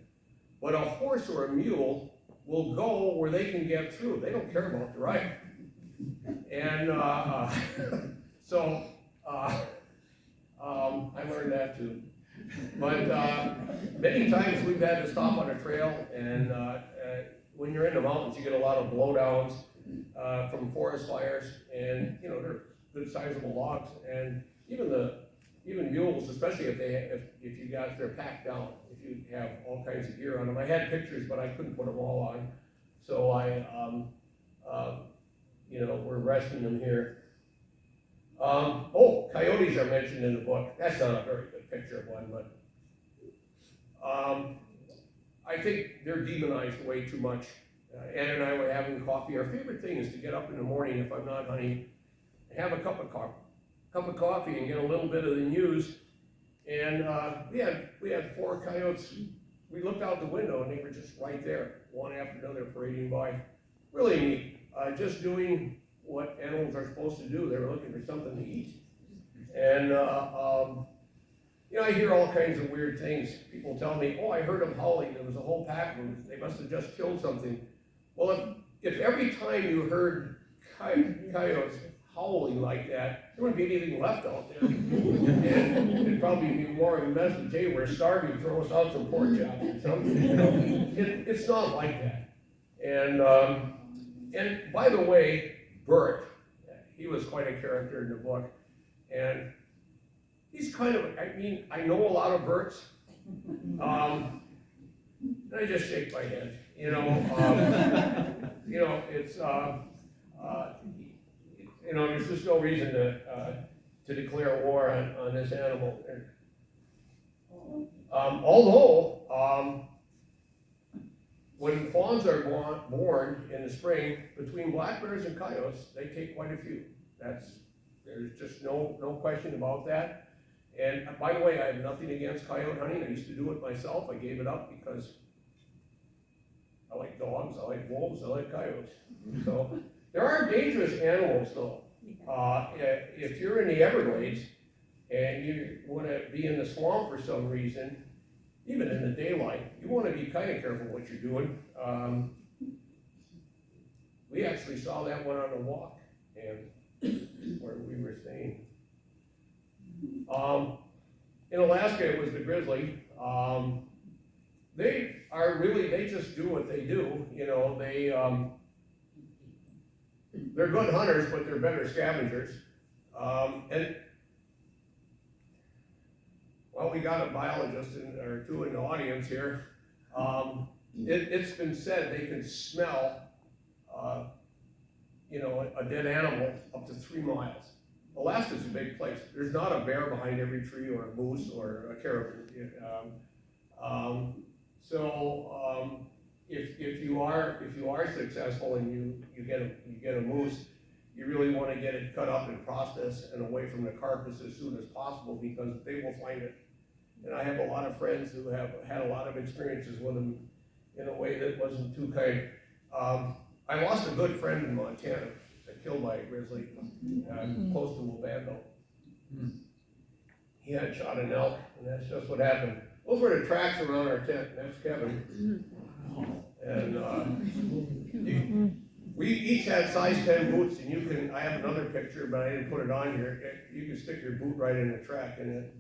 but a horse or a mule will go where they can get through. They don't care about the ride. And I learned that too. But many times we've had to stop on a trail, and when you're in the mountains, you get a lot of blowdowns from forest fires, and they're good sizable logs, and even mules, especially if they're packed down, if you have all kinds of gear on them. I had pictures, but I couldn't put them all on, so we're resting them here. Coyotes are mentioned in the book. That's not a very good picture of one, but I think they're demonized way too much. Ann and I were having coffee. Our favorite thing is to get up in the morning, if I'm not hunting, and have a cup of coffee and get a little bit of the news. And we had 4 coyotes. We looked out the window and they were just right there, one after another, parading by. Really neat. Just doing what animals are supposed to do. They were looking for something to eat. And You know, I hear all kinds of weird things. People tell me, oh, I heard them howling, there was a whole pack of them, they must have just killed something. Well, if every time you heard coyotes howling like that, there wouldn't be anything left out there. And it'd probably be more of a mess than, hey, we're starving, throw us out some pork chops or something, you know. It's not like that. And by the way, Bert, he was quite a character in the book. And he's kind of, I mean, I know a lot of Berts. And I just shake my head, you know. You know, it's, you know, there's just no reason to declare war on this animal. Although, when fawns are born in the spring, between black bears and coyotes, they take quite a few. There's just no question about that. And by the way, I have nothing against coyote hunting. I used to do it myself. I gave it up because I like dogs, I like wolves, I like coyotes. So there are dangerous animals though. If you're in the Everglades and you want to be in the swamp for some reason, even in the daylight, you want to be kind of careful what you're doing. We actually saw that one on a walk and where we were staying. In Alaska, it was the grizzly. They just do what they do. You know, they're good hunters, but they're better scavengers. And well, we got a biologist or two in the audience here. It's been said they can smell, you know, a dead animal up to 3 miles. Alaska's a big place. There's not a bear behind every tree or a moose or a caribou. If you are successful and you get a moose, you really want to get it cut up and processed and away from the carcass as soon as possible because they will find it. And I have a lot of friends who have had a lot of experiences with them in a way that wasn't too kind. I lost a good friend in Montana. Killed by a grizzly close to Lubando. He had shot an elk, and that's just what happened. Those were the tracks around our tent. That's Kevin. And we each had size 10 boots, and I have another picture, but I didn't put it on here. You can stick your boot right in the track in it.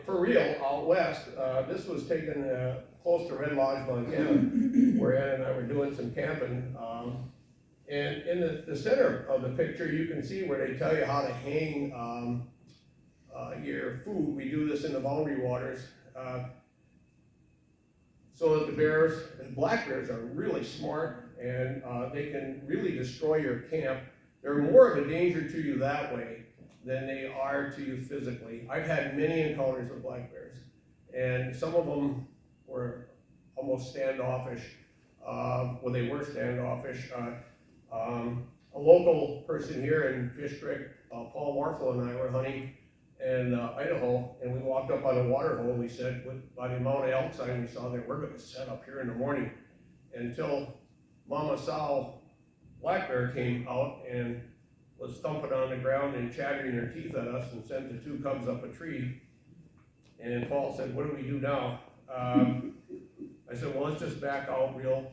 For real, out west, this was taken close to Red Lodge, Montana, where Ann and I were doing some camping. And in the center of the picture, you can see where they tell you how to hang your food. We do this in the boundary waters. So that the black bears are really smart, and they can really destroy your camp. They're more of a danger to you that way than they are to you physically. I've had many encounters with black bears, and some of them were almost standoffish. Well, they were standoffish. A local person here in Fish Creek, Paul Warfel and I were hunting in Idaho, and we walked up on a water hole. We said, by the amount of elk sign we saw there, we're going to set up here in the morning until Mama Sow black bear came out and was thumping on the ground and chattering her teeth at us and sent the 2 cubs up a tree. And Paul said, what do we do now? I said, well, let's just back out real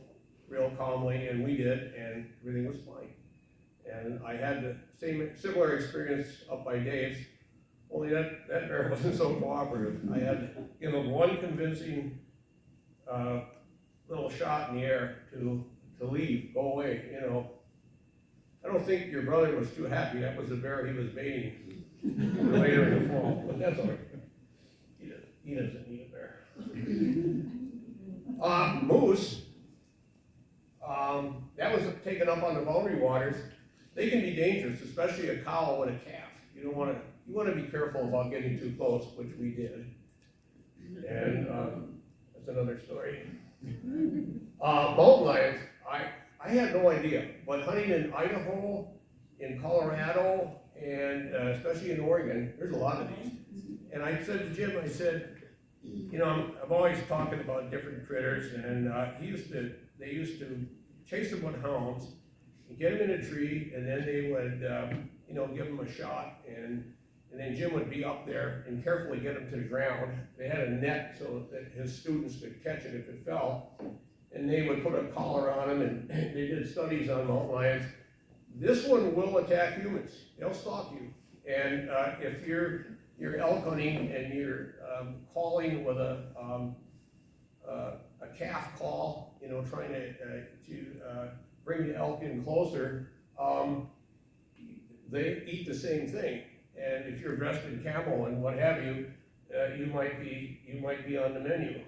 calmly, and we did, and everything was fine. And I had the similar experience up by Dave's, only that bear wasn't so cooperative. I had to give him one convincing little shot in the air to leave, go away, you know. I don't think your brother was too happy. That was the bear he was baiting later in the fall, but that's all right. He doesn't need a bear. Moose, that was taken up on the boundary waters. They can be dangerous, especially a cow and a calf. You want to be careful about getting too close, which we did. And that's another story. Mountain lions, I had no idea, but hunting in Idaho, in Colorado, and especially in Oregon, there's a lot of these. And I said to Jim, I said, you know, I'm always talking about different critters, and they used to chase them with hounds, get them in a tree, and then they would, give them a shot, and then Jim would be up there and carefully get them to the ground. They had a net so that his students could catch it if it fell, and they would put a collar on them, and they did studies on mountain lions. This one will attack humans. They'll stalk you, and if you're elk hunting and you're calling with a calf call, trying to bring the elk in closer, they eat the same thing. And if you're dressed in camo and what have you, you might be on the menu.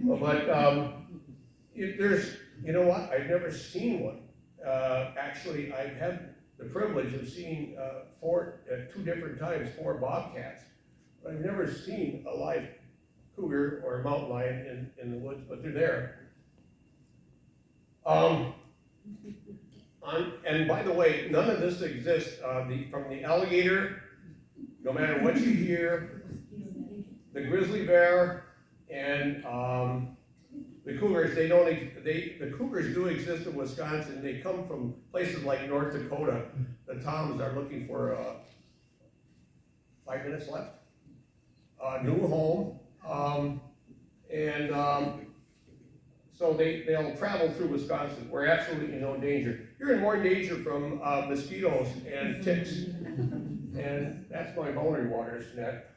But you know what? I've never seen one. Actually, I've had the privilege of seeing two different times 4 bobcats, but I've never seen a live cougar or mountain lion in the woods, but they're there. And by the way, none of this exists. From the alligator, no matter what you hear, the grizzly bear, and the cougars, the cougars do exist in Wisconsin. They come from places like North Dakota. The Toms are looking for 5 minutes left, a new home, so they'll travel through Wisconsin. We're absolutely in no danger. You're in more danger from mosquitoes and ticks, and that's my boundary waters net.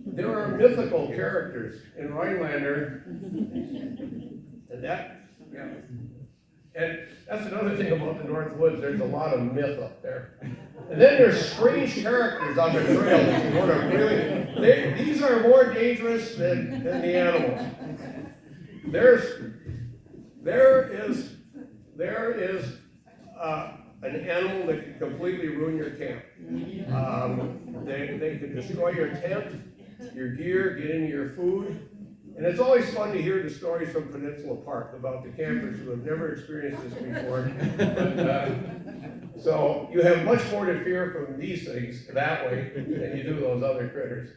There are mythical characters in Rhinelander, and and that's another thing about the North Woods. There's a lot of myth up there. And then there's strange characters on the trail that you want to really. These are more dangerous than the animals. There is an animal that can completely ruin your camp. They can destroy your tent, your gear, get into your food. And it's always fun to hear the stories from Peninsula Park about the campers who have never experienced this before. So you have much more to fear from these things that way than you do those other critters.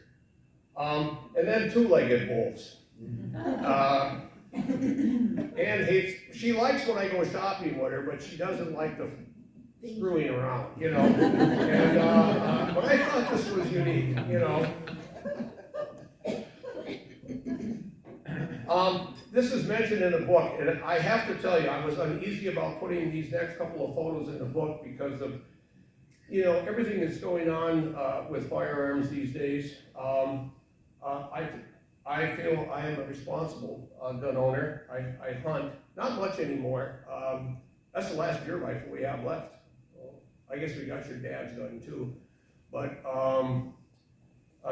And then 2-legged wolves. Ann hates, she likes when I go shopping with her, but she doesn't like the screwing around, And, but I thought this was unique, This is mentioned in the book, and I have to tell you, I was uneasy about putting these next couple of photos in the book because of, everything that's going on with firearms these days. I feel I am a responsible gun owner. I hunt, not much anymore. That's the last deer rifle we have left. I guess we got your dad's gun too, but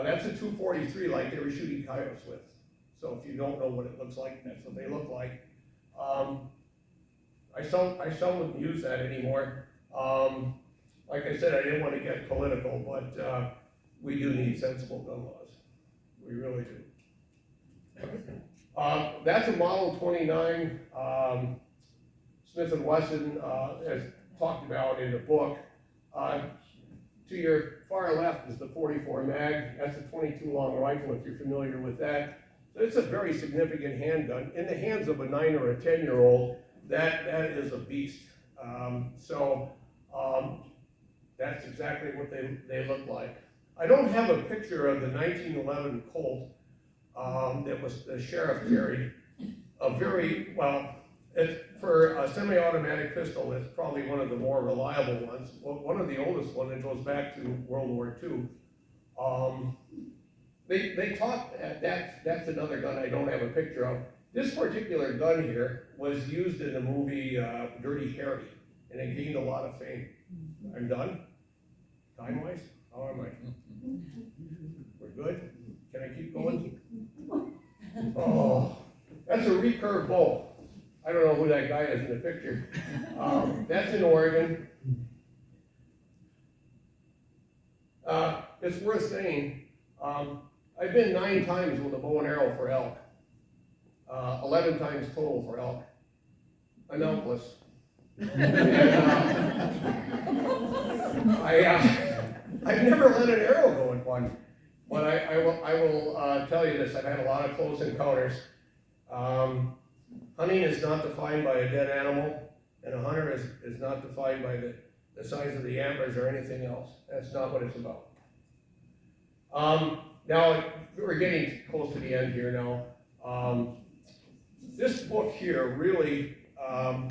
that's a 243 like they were shooting coyotes with. So if you don't know what it looks like, that's what they look like. I seldom use that anymore. Like I said, I didn't want to get political, but we do need sensible gun laws. We really do. That's a Model 29 Smith & Wesson, as talked about in the book. To your far left is the 44 mag. That's a 22 long rifle, if you're familiar with that. So it's a very significant handgun. In the hands of a 9 or a 10-year-old, that is a beast. That's exactly what they look like. I don't have a picture of the 1911 Colt that was the sheriff carried. For a semi-automatic pistol, it's probably one of the more reliable ones. One of the oldest ones that goes back to World War II. They talk, that's another gun I don't have a picture of. This particular gun here was used in the movie Dirty Harry, and it gained a lot of fame. I'm done? Time-wise? How am I? We're good? Can I keep going? Oh, that's a recurve bow. I don't know who that guy is in the picture. That's in Oregon. It's worth saying, I've been 9 times with a bow and arrow for elk. 11 times total for elk. I'm elkless. I've never let an arrow go in one, but I will tell you this, I've had a lot of close encounters. Hunting is not defined by a dead animal, and a hunter is not defined by the size of the antlers or anything else. That's not what it's about. Now, we're getting close to the end here now. This book here really, I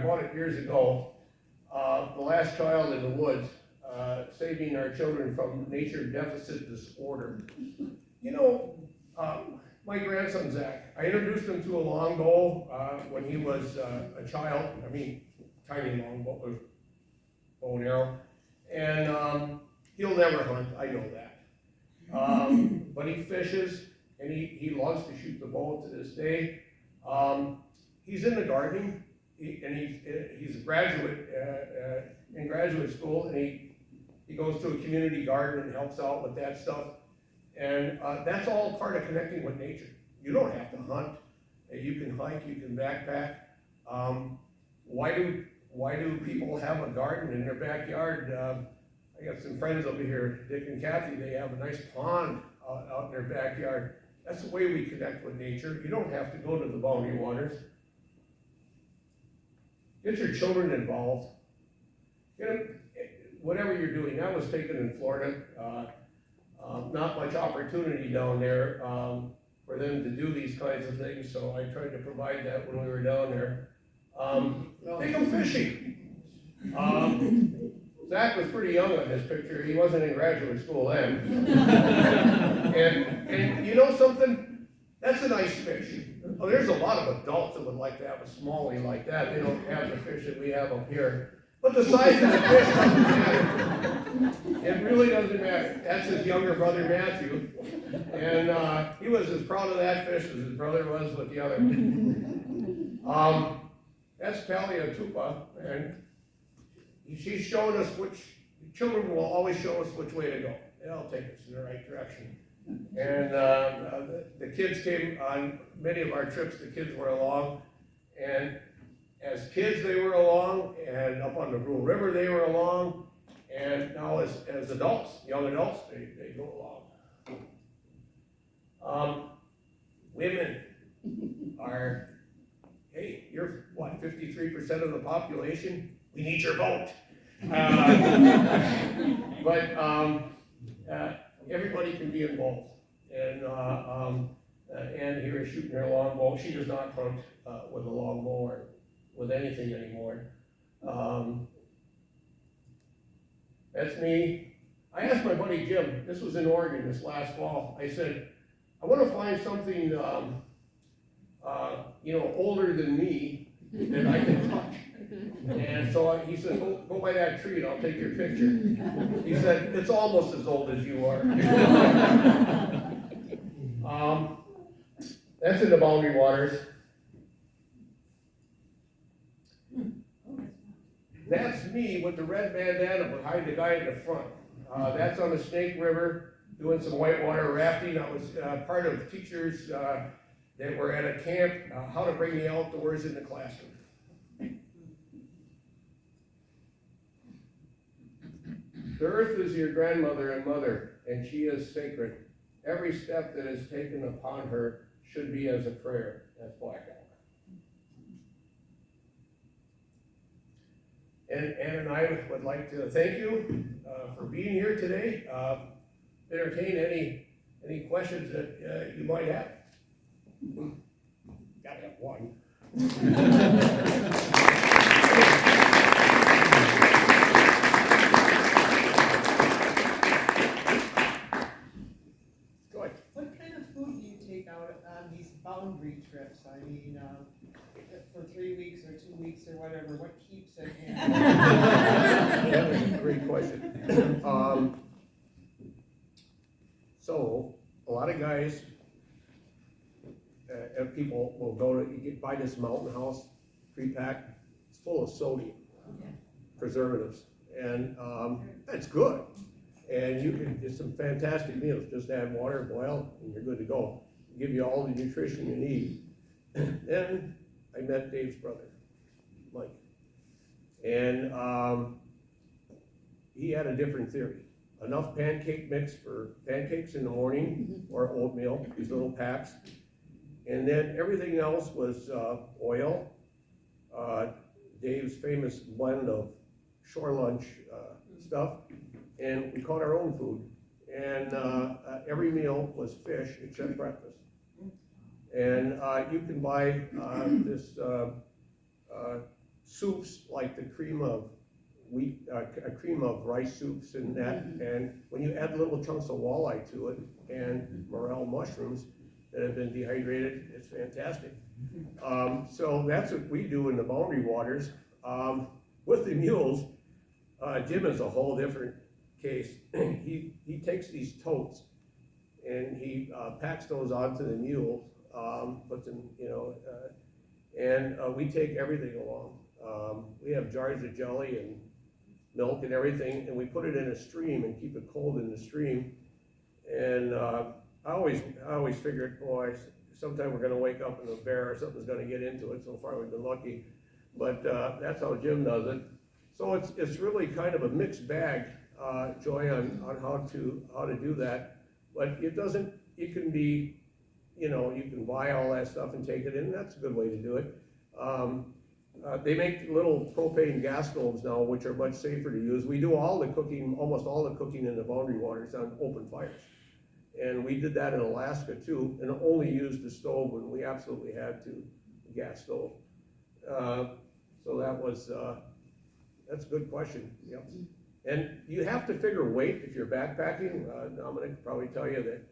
bought it years ago. The Last Child in the Woods, Saving Our Children from Nature Deficit Disorder. You know, my grandson Zach, I introduced him to a longbow when he was a child. I mean, tiny longbow with bow and arrow. And he'll never hunt, I know that. But he fishes, and he loves to shoot the bow to this day. He's in the gardening, and he's a graduate in graduate school, and he goes to a community garden and helps out with that stuff. And that's all part of connecting with nature. You don't have to hunt. You can hike, you can backpack. Why do people have a garden in their backyard? I got some friends over here, Dick and Kathy, they have a nice pond out in their backyard. That's the way we connect with nature. You don't have to go to the boundary waters. Get your children involved. Whatever you're doing. That was taken in Florida. Not much opportunity down there for them to do these kinds of things, so I tried to provide that when we were down there. Take them fishing. Zach was pretty young on this picture. He wasn't in graduate school then. and you know something? That's a nice fish. Oh, there's a lot of adults that would like to have a smallie like that. They don't have the fish that we have up here. But the size of the fish doesn't matter. It really doesn't matter. That's his younger brother, Matthew. And he was as proud of that fish as his brother was with the other one. That's Talia Tupa, and she's showing us children will always show us which way to go. They'll take us in the right direction. And the kids came on many of our trips, the kids were along, and as kids they were along, and up on the Brule River they were along, and now as adults, young adults, they go along. Women are, hey, you're what, 53% of the population? We need your vote. But everybody can be involved. And Ann here is shooting her longbow. She does not hunt with a longbow or with anything anymore. That's me. I asked my buddy Jim, this was in Oregon this last fall, I said, I want to find something older than me that I can touch. And so he said, go by that tree and I'll take your picture. He said, it's almost as old as you are. That's in the boundary waters. That's me with the red bandana behind the guy in the front. That's on the Snake River doing some whitewater rafting. I was part of teachers that were at a camp, how to bring the outdoors in the classroom. The earth is your grandmother and mother, and she is sacred. Every step that is taken upon her should be as a prayer. That's Black Elk. And Ann and I would like to thank you for being here today. Entertain any questions that you might have. Gotta have one. Go ahead.
What kind of food do you take out on these boundary trips? I mean, for 3 weeks or 2 weeks or whatever, what keeps it in?
That was a great question. So, a lot of guys, people will go to buy this Mountain House pre-pack. It's full of sodium, preservatives, and that's good. And you can get some fantastic meals. Just add water, boil, and you're good to go. Give you all the nutrition you need. Then I met Dave's brother, Mike, and he had a different theory. Enough pancake mix for pancakes in the morning or oatmeal, these little packs, And then everything else was oil, Dave's famous blend of shore lunch stuff, and we caught our own food. And every meal was fish except breakfast. And you can buy this soups like the cream of wheat, a cream of rice soups and that. And when you add little chunks of walleye to it and morel mushrooms that have been dehydrated, it's fantastic. So that's what we do in the Boundary Waters. With the mules, Jim is a whole different case. He takes these totes and he packs those onto the mule, puts them, and we take everything along. We have jars of jelly and milk and everything, and we put it in a stream and keep it cold in the stream. And I always figured, boy, sometime we're gonna wake up and a bear or something's gonna get into it. So far we've been lucky, but that's how Jim does it. So it's really kind of a mixed bag, Joy, on how to do that. But it can be, you can buy all that stuff and take it in. That's a good way to do it. They make little propane gas stoves now, which are much safer to use. We do all the cooking, almost all the cooking in the Boundary Waters on open fires. And we did that in Alaska too, and only used the stove when we absolutely had to, the gas stove. So that's a good question, yep. And you have to figure weight if you're backpacking. Dominic could probably tell you that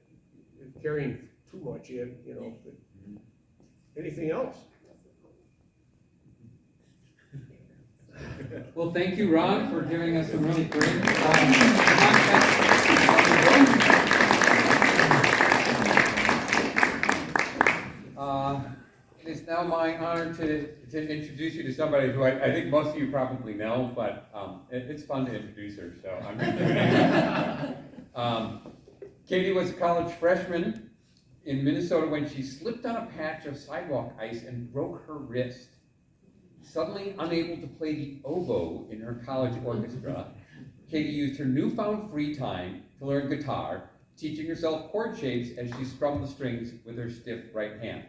you're carrying too much in, Anything else?
Well, thank you, Ron, for giving us some really great it is now my honor to introduce you to somebody who I think most of you probably know, but it's fun to introduce her, so I'm going to do it. Katie was a college freshman in Minnesota when she slipped on a patch of sidewalk ice and broke her wrist. Suddenly unable to play the oboe in her college orchestra, Katie used her newfound free time to learn guitar, teaching herself chord shapes as she strummed the strings with her stiff right hand.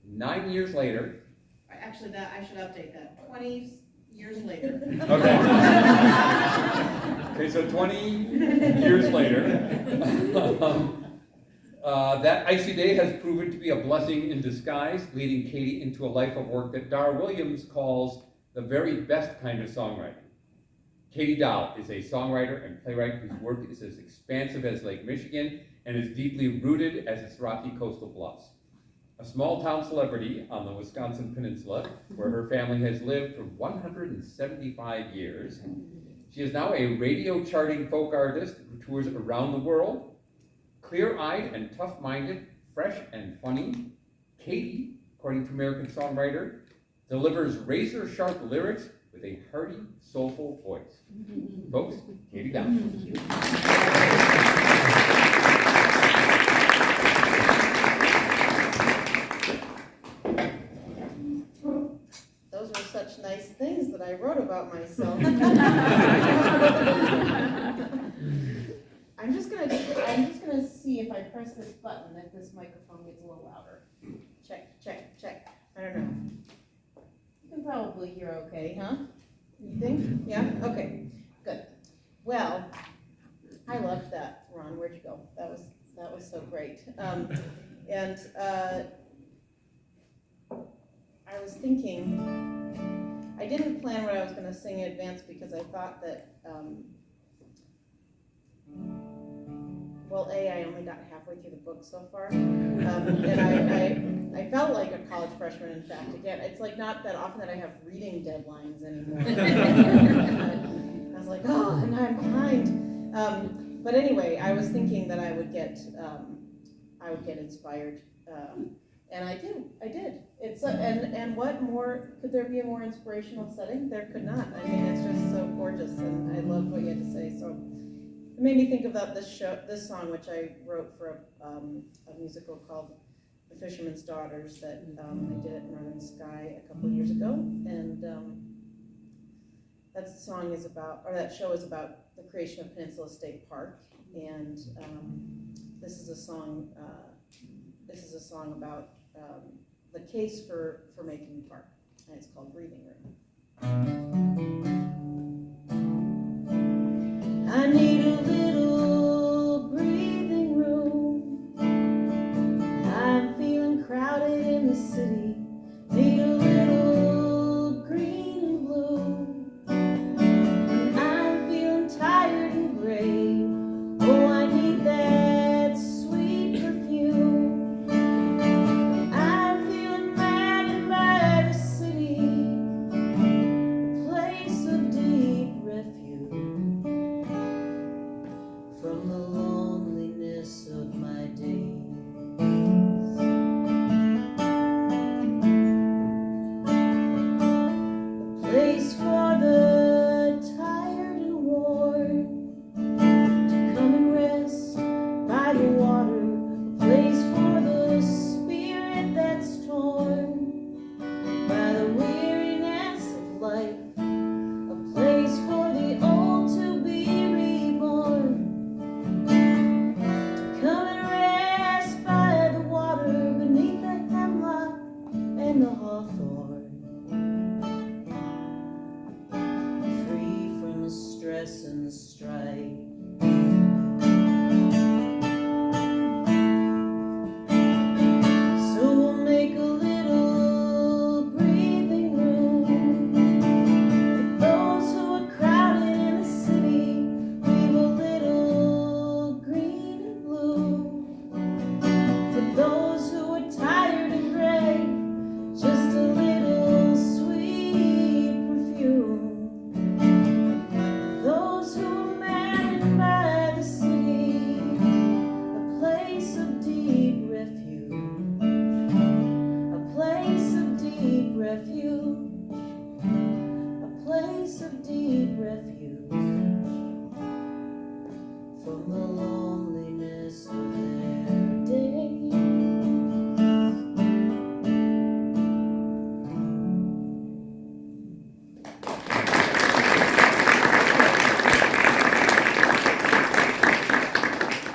9 years later...
Actually, I should update that. 20 years later.
Okay. Okay, so 20 years later, that icy day has proven to be a blessing in disguise, leading Katie into a life of work that Dahl Williams calls the very best kind of songwriting. Katie Dahl is a songwriter and playwright whose work is as expansive as Lake Michigan and as deeply rooted as its rocky coastal bluffs. A small-town celebrity on the Wisconsin Peninsula, where her family has lived for 175 years, she is now a radio-charting folk artist who tours around the world. Clear-eyed and tough-minded, fresh and funny, Katie, according to American Songwriter, delivers razor-sharp lyrics with a hearty, soulful voice. Folks, Katie Dahl.
Those were such nice things that I wrote about myself. I'm just gonna see if I press this button, if this microphone gets a little louder. Check, check, check. I don't know. You can probably hear okay, huh? You think? Yeah? Okay, good. Well, I loved that, Ron. Where'd you go? That was so great. And I was thinking, I didn't plan what I was gonna sing in advance because I thought that, well, I only got halfway through the book so far, and I felt like a college freshman, in fact, again. It's like not that often that I have reading deadlines anymore. I was like, oh, and I'm behind. But anyway, I was thinking that I would get inspired, and I did. It's and what more, could there be a more inspirational setting? There could not. I mean, it's just so gorgeous, and I love what you had to say, so. It made me think about this song, which I wrote for a musical called The Fisherman's Daughters that I did at Northern Sky a couple of years ago, and that show is about the creation of Peninsula State Park, and this is a song this is a song about the case for making park, and it's called Breathing Room. I need a little breathing room. I'm feeling crowded in the city. Need a little green and blue. I'm feeling tired and gray. Oh, I need that sweet perfume. I'm feeling maddened by the city, a place of deep refuge from the loneliness of my days. A place for the tired and worn to come and rest by the water. A place for the spirit that's torn by the weariness of life. A place for the old to be reborn. Come and rest by the water beneath the hemlock and the hawthorn. Free from the stress and the strife. So we'll make a little breathing room for those who are crowded in the city. Leave a little green and blue for those who are tired and gray. Just a little sweet perfume. Those who are maddened by the city, a place of deep refuge. A place of deep refuge. A place of deep refuge from the loneliness of their days.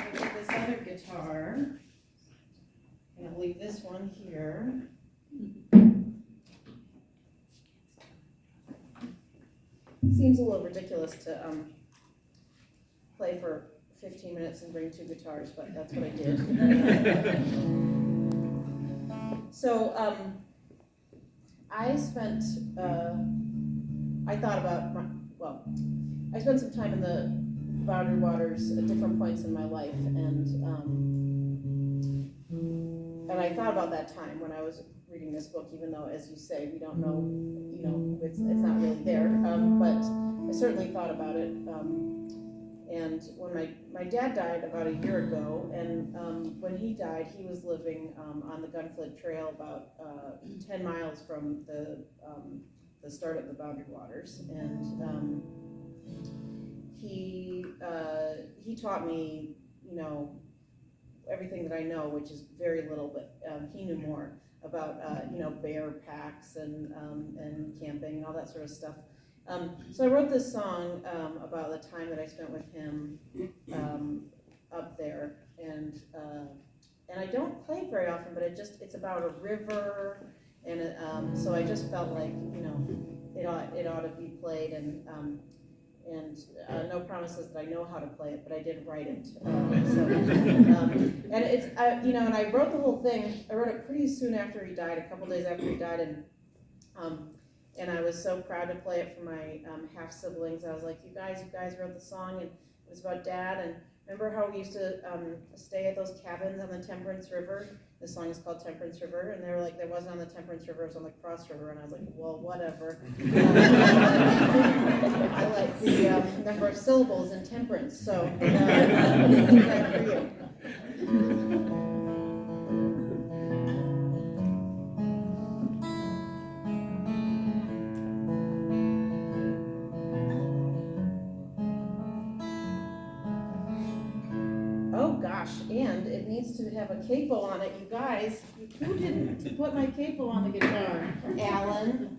I'll take this other guitar, and I'll leave this one here. Seems a little ridiculous to play for 15 minutes and bring two guitars, but that's what I did. So I spent, I thought about I spent some time in the Boundary Waters at different points in my life, and I thought about that time when I was reading this book, even though, as you say, we don't know, it's not really there, but I certainly thought about it. And when my dad died about a year ago, and when he died, he was living on the Gunflint Trail about 10 miles from the start of the Boundary Waters, and he taught me, everything that I know, which is very little, but he knew more about bear packs and camping and all that sort of stuff. So I wrote this song about the time that I spent with him up there, and I don't play it very often, but it's about a river, and so I just felt like it ought to be played, and no promises that I know how to play it, but I did write it. And it's and I wrote the whole thing. I wrote it pretty soon after he died, a couple days after he died, and I was so proud to play it for my half siblings. I was like, you guys wrote the song, and it was about Dad. And remember how we used to stay at those cabins on the Temperance River? The song is called Temperance River, and they were like, that wasn't on the Temperance River, it was on the Cross River. And I was like, well, whatever. I like the number of syllables in temperance, so that for you. Oh gosh, and it needs to have a capo on it, you guys. Who didn't put my capo on the guitar? Alan.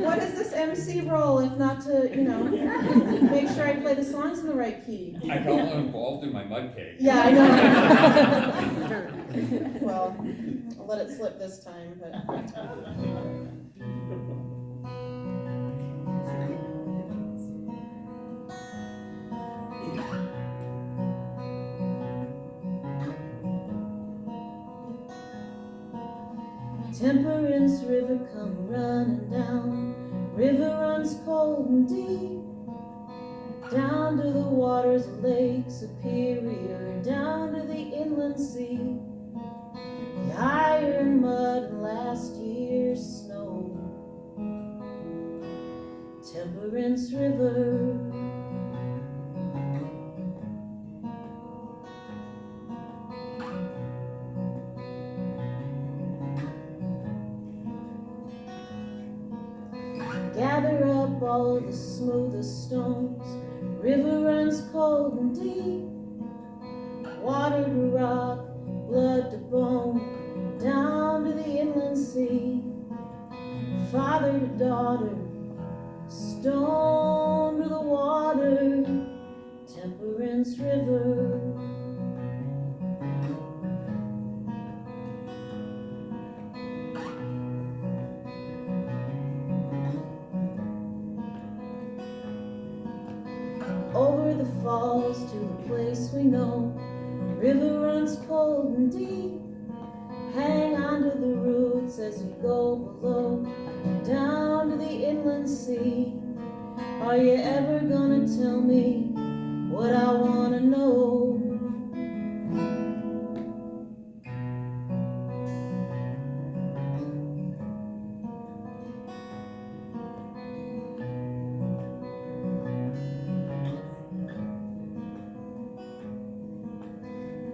what is this MC role if not to, make sure I play the songs in the right key?
I got all involved in my mud cake.
Yeah, I know. Well, I'll let it slip this time, but. Temperance River come running down, river runs cold and deep, down to the waters of Lake Superior, down to the inland sea, the iron mud and last year's snow. Temperance River. Gather up all of the smoothest stones, river runs cold and deep, water to rock, blood to bone, down to the inland sea, father to daughter, stone to the water, Temperance River. Over the falls to the place we know, river runs cold and deep, hang on to the roots as you go below, down to the inland sea. Are you ever gonna tell me what I wanna know?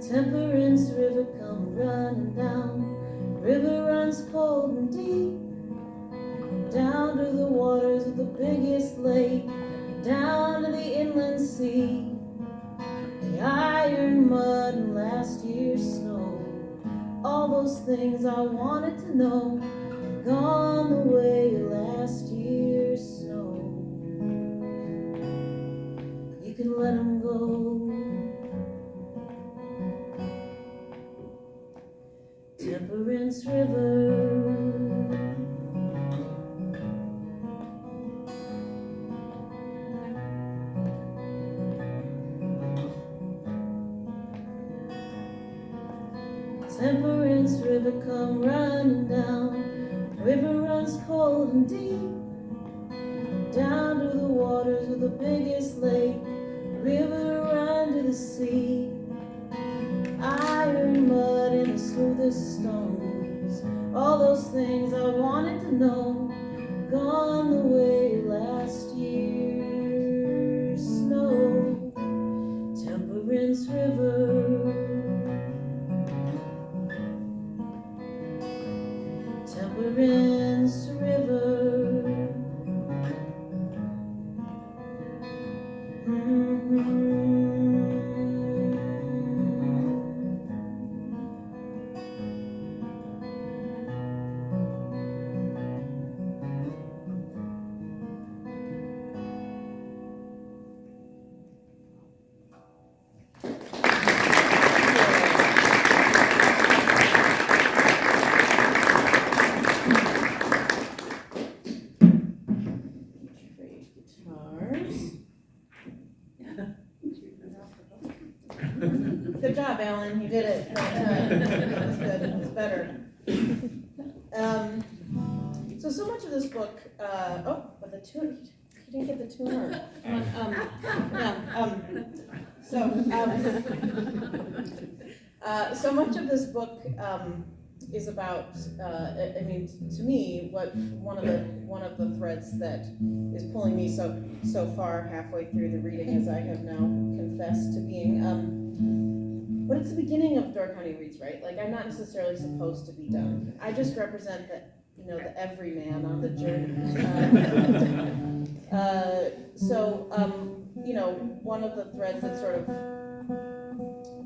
Temperance River come running down, river runs cold and deep, down to the waters of the biggest lake, down to the inland sea, the iron mud and last year's snow, all those things I wanted to know, gone the way last year's snow. You can let them go. Temperance River. Temperance River come running down, river runs cold and deep, down to the waters of the biggest lake, river run to the sea, iron mud and the smoothest stones, all those things I wanted to know, gone the way last year's snow. Temperance River. Temperance River. Good job, Alan, you did it. That was good, it was better. So much of this book, but the tune, you didn't get the tuner. So much of this book is about, to me, what one of the threads that is pulling me so far halfway through the reading, as I have now confessed to being, but it's the beginning of Door County Reads, right? Like, I'm not necessarily supposed to be done. I just represent the everyman on the journey. One of the threads that sort of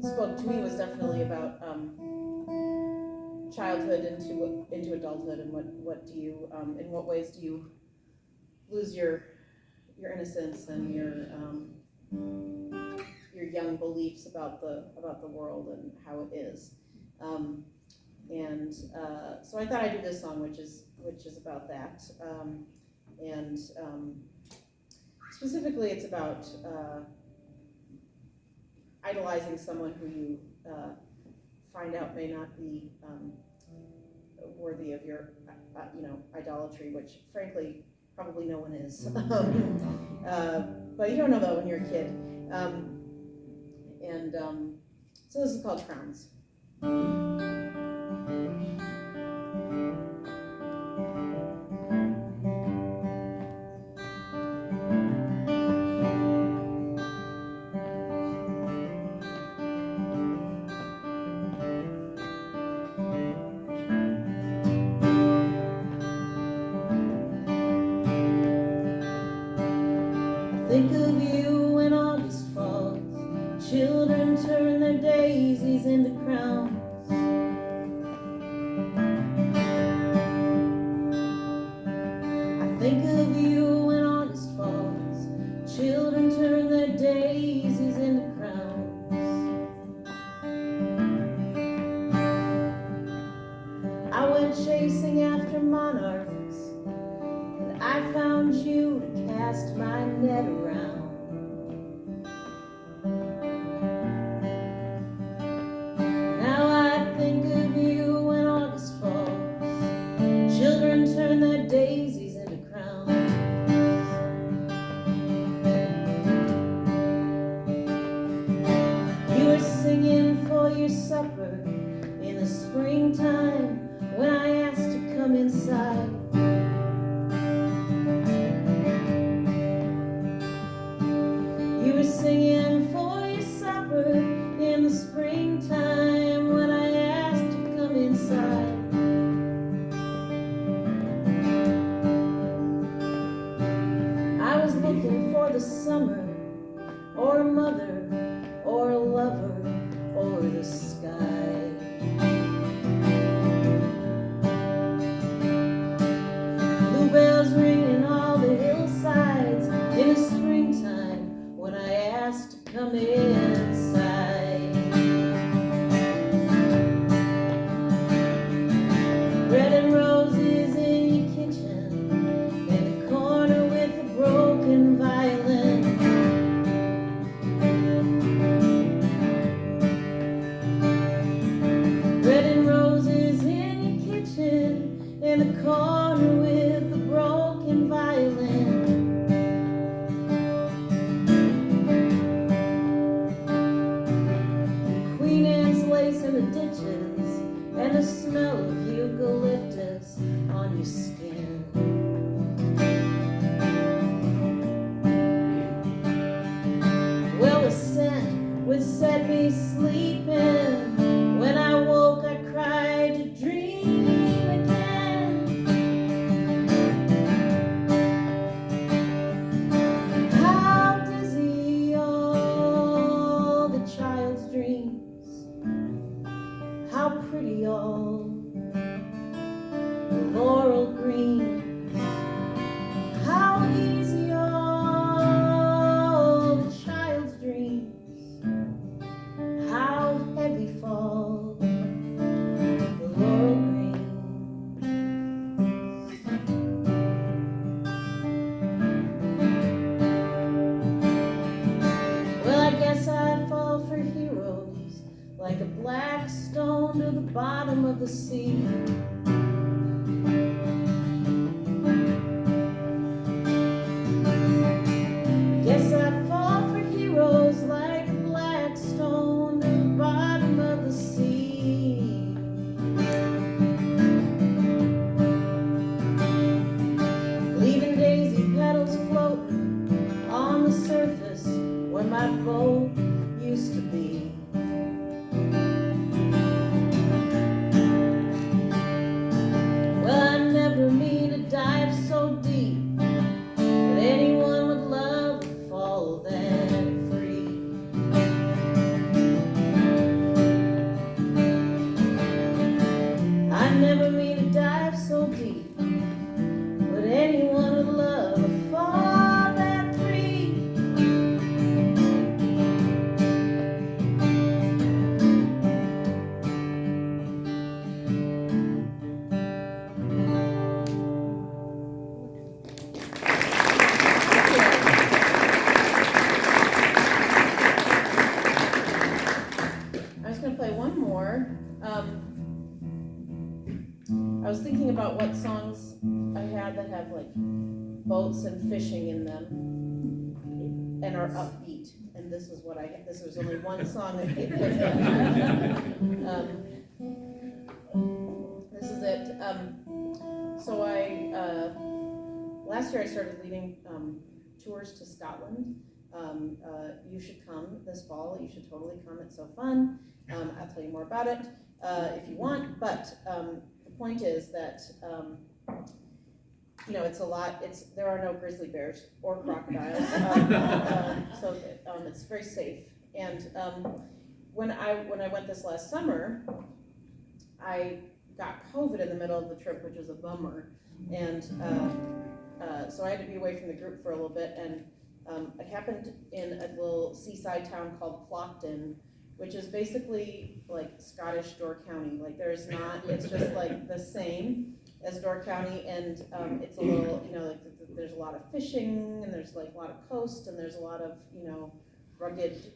spoke to me was definitely about childhood into adulthood, and what do you, in what ways do you lose your innocence and your young beliefs about the world and how it is. So I thought I'd do this song, which is about that. Specifically, it's about idolizing someone who you find out may not be worthy of your, idolatry, which frankly, probably no one is. But you don't know that when you're a kid. So this is called Crowns. Think of you when August falls, children turn their daisies into crowns. I think of you when August falls, children turn their daisies into crowns. I went chasing after monarchs, and I found you to cast my net around. Now I think of you when August falls, children turn their daisies into crowns. You were singing for your supper in the springtime when I asked to come inside. Singing for your supper in the springtime when I asked to come inside. I was looking for the summer, or a mother, or a lover, or the sky. Bluebells ringing all the hillsides in the springtime when I asked to come inside. Red and roses in your kitchen, in the corner with a broken violin. Red and roses in your kitchen, in the corner with a broken violin. In the ditches, and the smell of eucalyptus on your skin. Well, the scent would set me sleeping. When I woke, I cried to dream again. How dizzy all the child's dreams. How pretty all the laurel green. How easy all the child's dreams. How heavy fall the laurel green. Well, I guess I fall for heroes like a black stone to the bottom of the sea. Guess I fall for heroes like a black stone to the bottom of the sea. Leaving daisy petals floating on the surface where my boat used to be. Never mean to dive so deep, but anyone would love a have like boats and fishing in them and are upbeat. And this is what this was only one song that fit this. This is it. So last year I started leading tours to Scotland. You should come this fall. You should totally come. It's so fun. I'll tell you more about it if you want. But the point is that it's a lot. There are no grizzly bears or crocodiles, so it's very safe. And when I went this last summer, I got COVID in the middle of the trip, which was a bummer. And so I had to be away from the group for a little bit. And it happened in a little seaside town called Plockton, which is basically like Scottish Door County. Like it's just like the same as Door County, and it's a little, like there's a lot of fishing, and there's like a lot of coast, and there's a lot of, rugged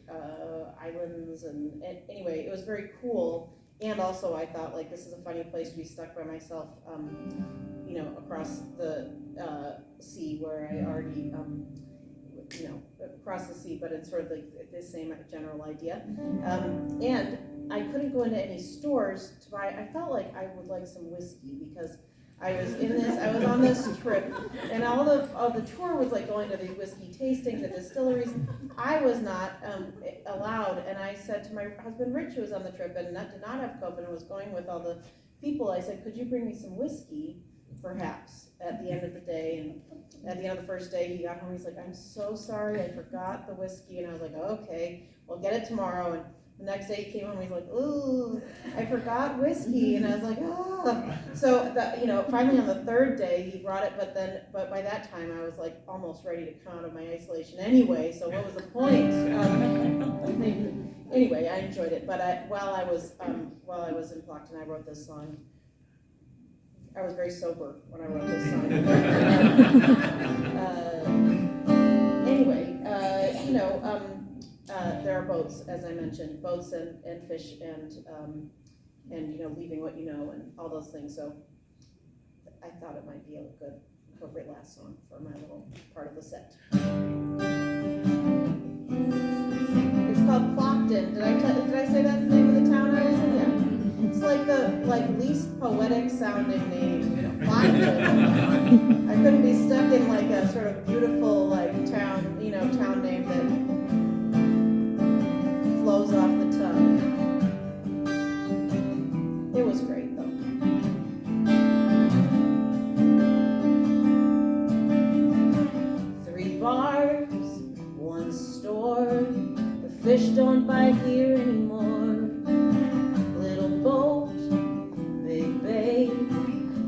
islands, and anyway, it was very cool. And also I thought, like, this is a funny place to be stuck by myself, across the sea where I already, across the sea, but it's sort of like the same general idea. And I couldn't go into any stores to buy, I felt like I would like some whiskey because I was on this trip, and all the tour was like going to the whiskey tastings and distilleries. I was not allowed, and I said to my husband Rich, who was on the trip and did not have COVID and was going with all the people, I said, could you bring me some whiskey, perhaps, at the end of the day? And at the end of the first day, he got home, he's like, I'm so sorry, I forgot the whiskey. And I was like, okay, we'll get it tomorrow. And the next day he came home, he's like, ooh, I forgot whiskey. And I was like, oh. So, finally on the third day, he brought it, but by that time, I was like almost ready to come out of my isolation anyway, so what was the point? Anyway, I enjoyed it, but while I was in Plockton, I wrote this song. I was very sober when I wrote this song. There are boats, as I mentioned, boats and fish and leaving what you know and all those things. So I thought it might be a good, appropriate last song for my little part of the set. It's called Plockton. Did I say that's the name of the town I was in? Yeah. It's like the least poetic sounding name, Plockton. I couldn't be stuck in like a sort of beautiful town, town name that flows off the tongue. It was great though. Three bars, one store, the fish don't bite here anymore. Little boat, big bay,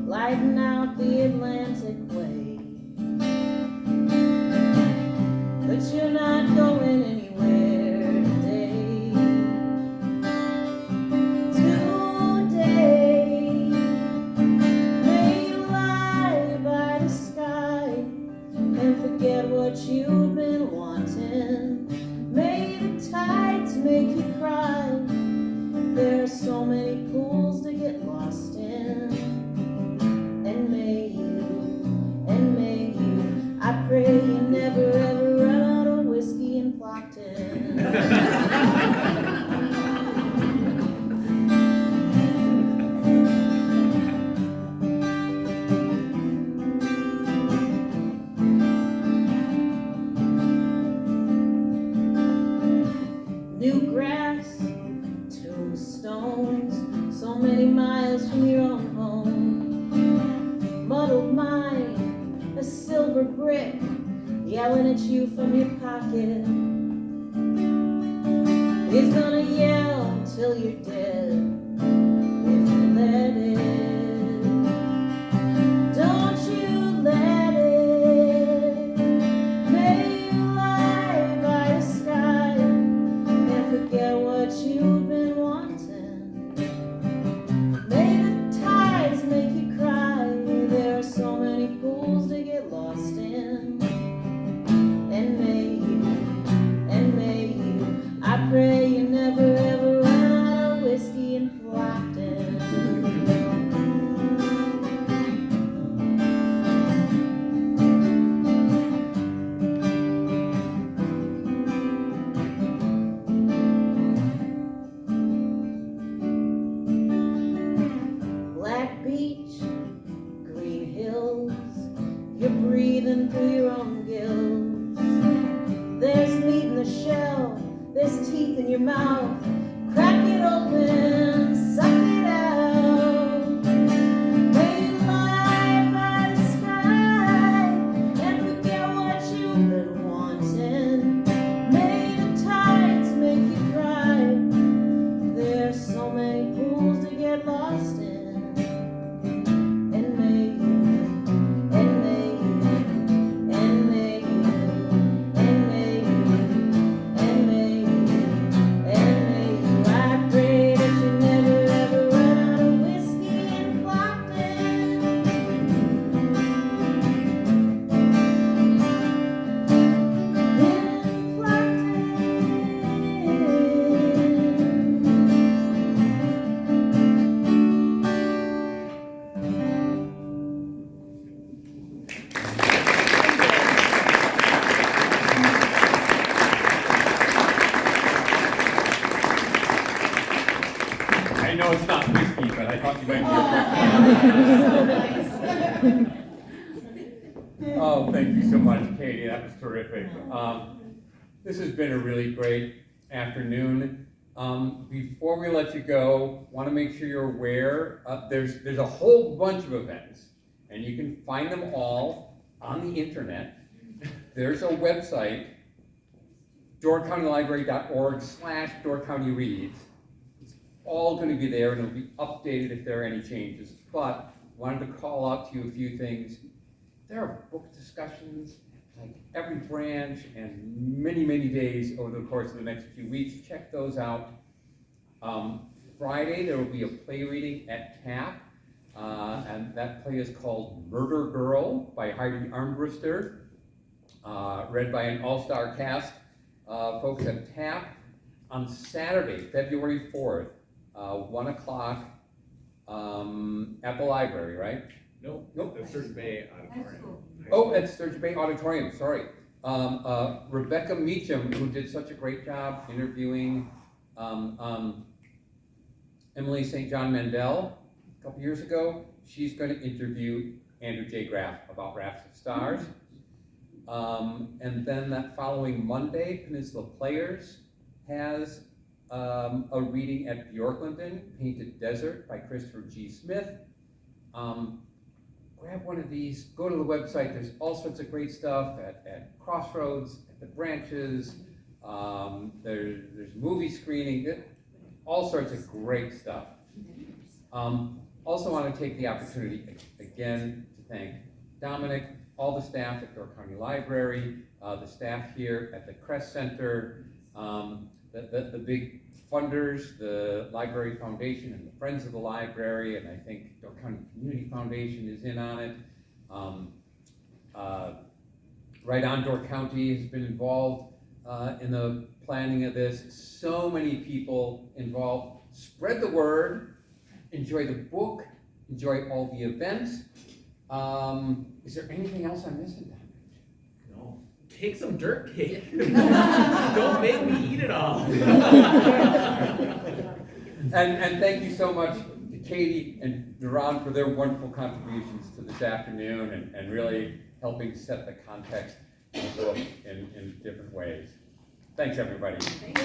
lighting out the Atlantic way. But you're not going anywhere today. Today, may you lie by the sky and forget what you've been wanting. May the tides make you cry. There are so many pools to get lost in. And may you, I pray you never ever run out of whiskey in Plockton. New grass, tombstones, so many miles from your own home. Muddled mind, a silver brick, yelling at you from your pocket. He's gonna yell till you're dead, if you let it. Don't you let it. May you lie by the sky and forget what you've been wanting. May the tides make you cry. There are so many pools to get lost in. And may you, I pray you never ever run out of whiskey in and gills. There's meat in the shell, there's teeth in your mouth. Crack it open, suck it out. Made life by the sky and forget what you've been wanting. Made of tides make you cry. There's so many pools to get lost in. And may you, and may you, and may you, and may you, and may you, and may you. I pray that you never ever run out of whiskey in Flockton.
I know it's not whiskey, but I thought you might be a Oh, thank you so much, Katie. That was terrific. This has been a really great afternoon. Before we let you go, want to make sure you're aware, there's a whole bunch of events, and you can find them all on the internet. There's a website, doorcountylibrary.org/doorcountyreads. It's all going to be there, and it'll be updated if there are any changes. But wanted to call out to you a few things. There are book discussions like every branch and many, many days over the course of the next few weeks. Check those out. Friday, there will be a play reading at TAP, and that play is called Murder Girl by Heidi Armbruster, read by an all-star cast. Folks at TAP. On Saturday, February 4th, 1 o'clock at the library, right?
Nope.
Nope.
The Surge Bay Auditorium.
Oh, at Sturgeon Bay Auditorium, sorry. Rebecca Meacham, who did such a great job interviewing Emily St. John Mandel a couple years ago, she's going to interview Andrew J. Graff about Rafts of Stars. And then that following Monday, Peninsula Players has a reading at Bjorklanden, Painted Desert by Christopher G. Smith. Grab one of these, go to the website, there's all sorts of great stuff at Crossroads, at the branches, there's movie screening, all sorts of great stuff. Also want to take the opportunity again to thank Dominic, all the staff at Door County Library, the staff here at the Kress Center, the big funders, the Library Foundation and the Friends of the Library, and I think Door County Community Foundation is in on it. Right On Door County has been involved in the planning of this. So many people involved. Spread the word, enjoy the book, enjoy all the events. Is there anything else I'm missing, Dominic?
No. Take some dirt cake. Don't make me eat it all.
And thank you so much to Katie and Duran for their wonderful contributions to this afternoon and really helping set the context of the book in different ways. Thanks, everybody.
Thank you.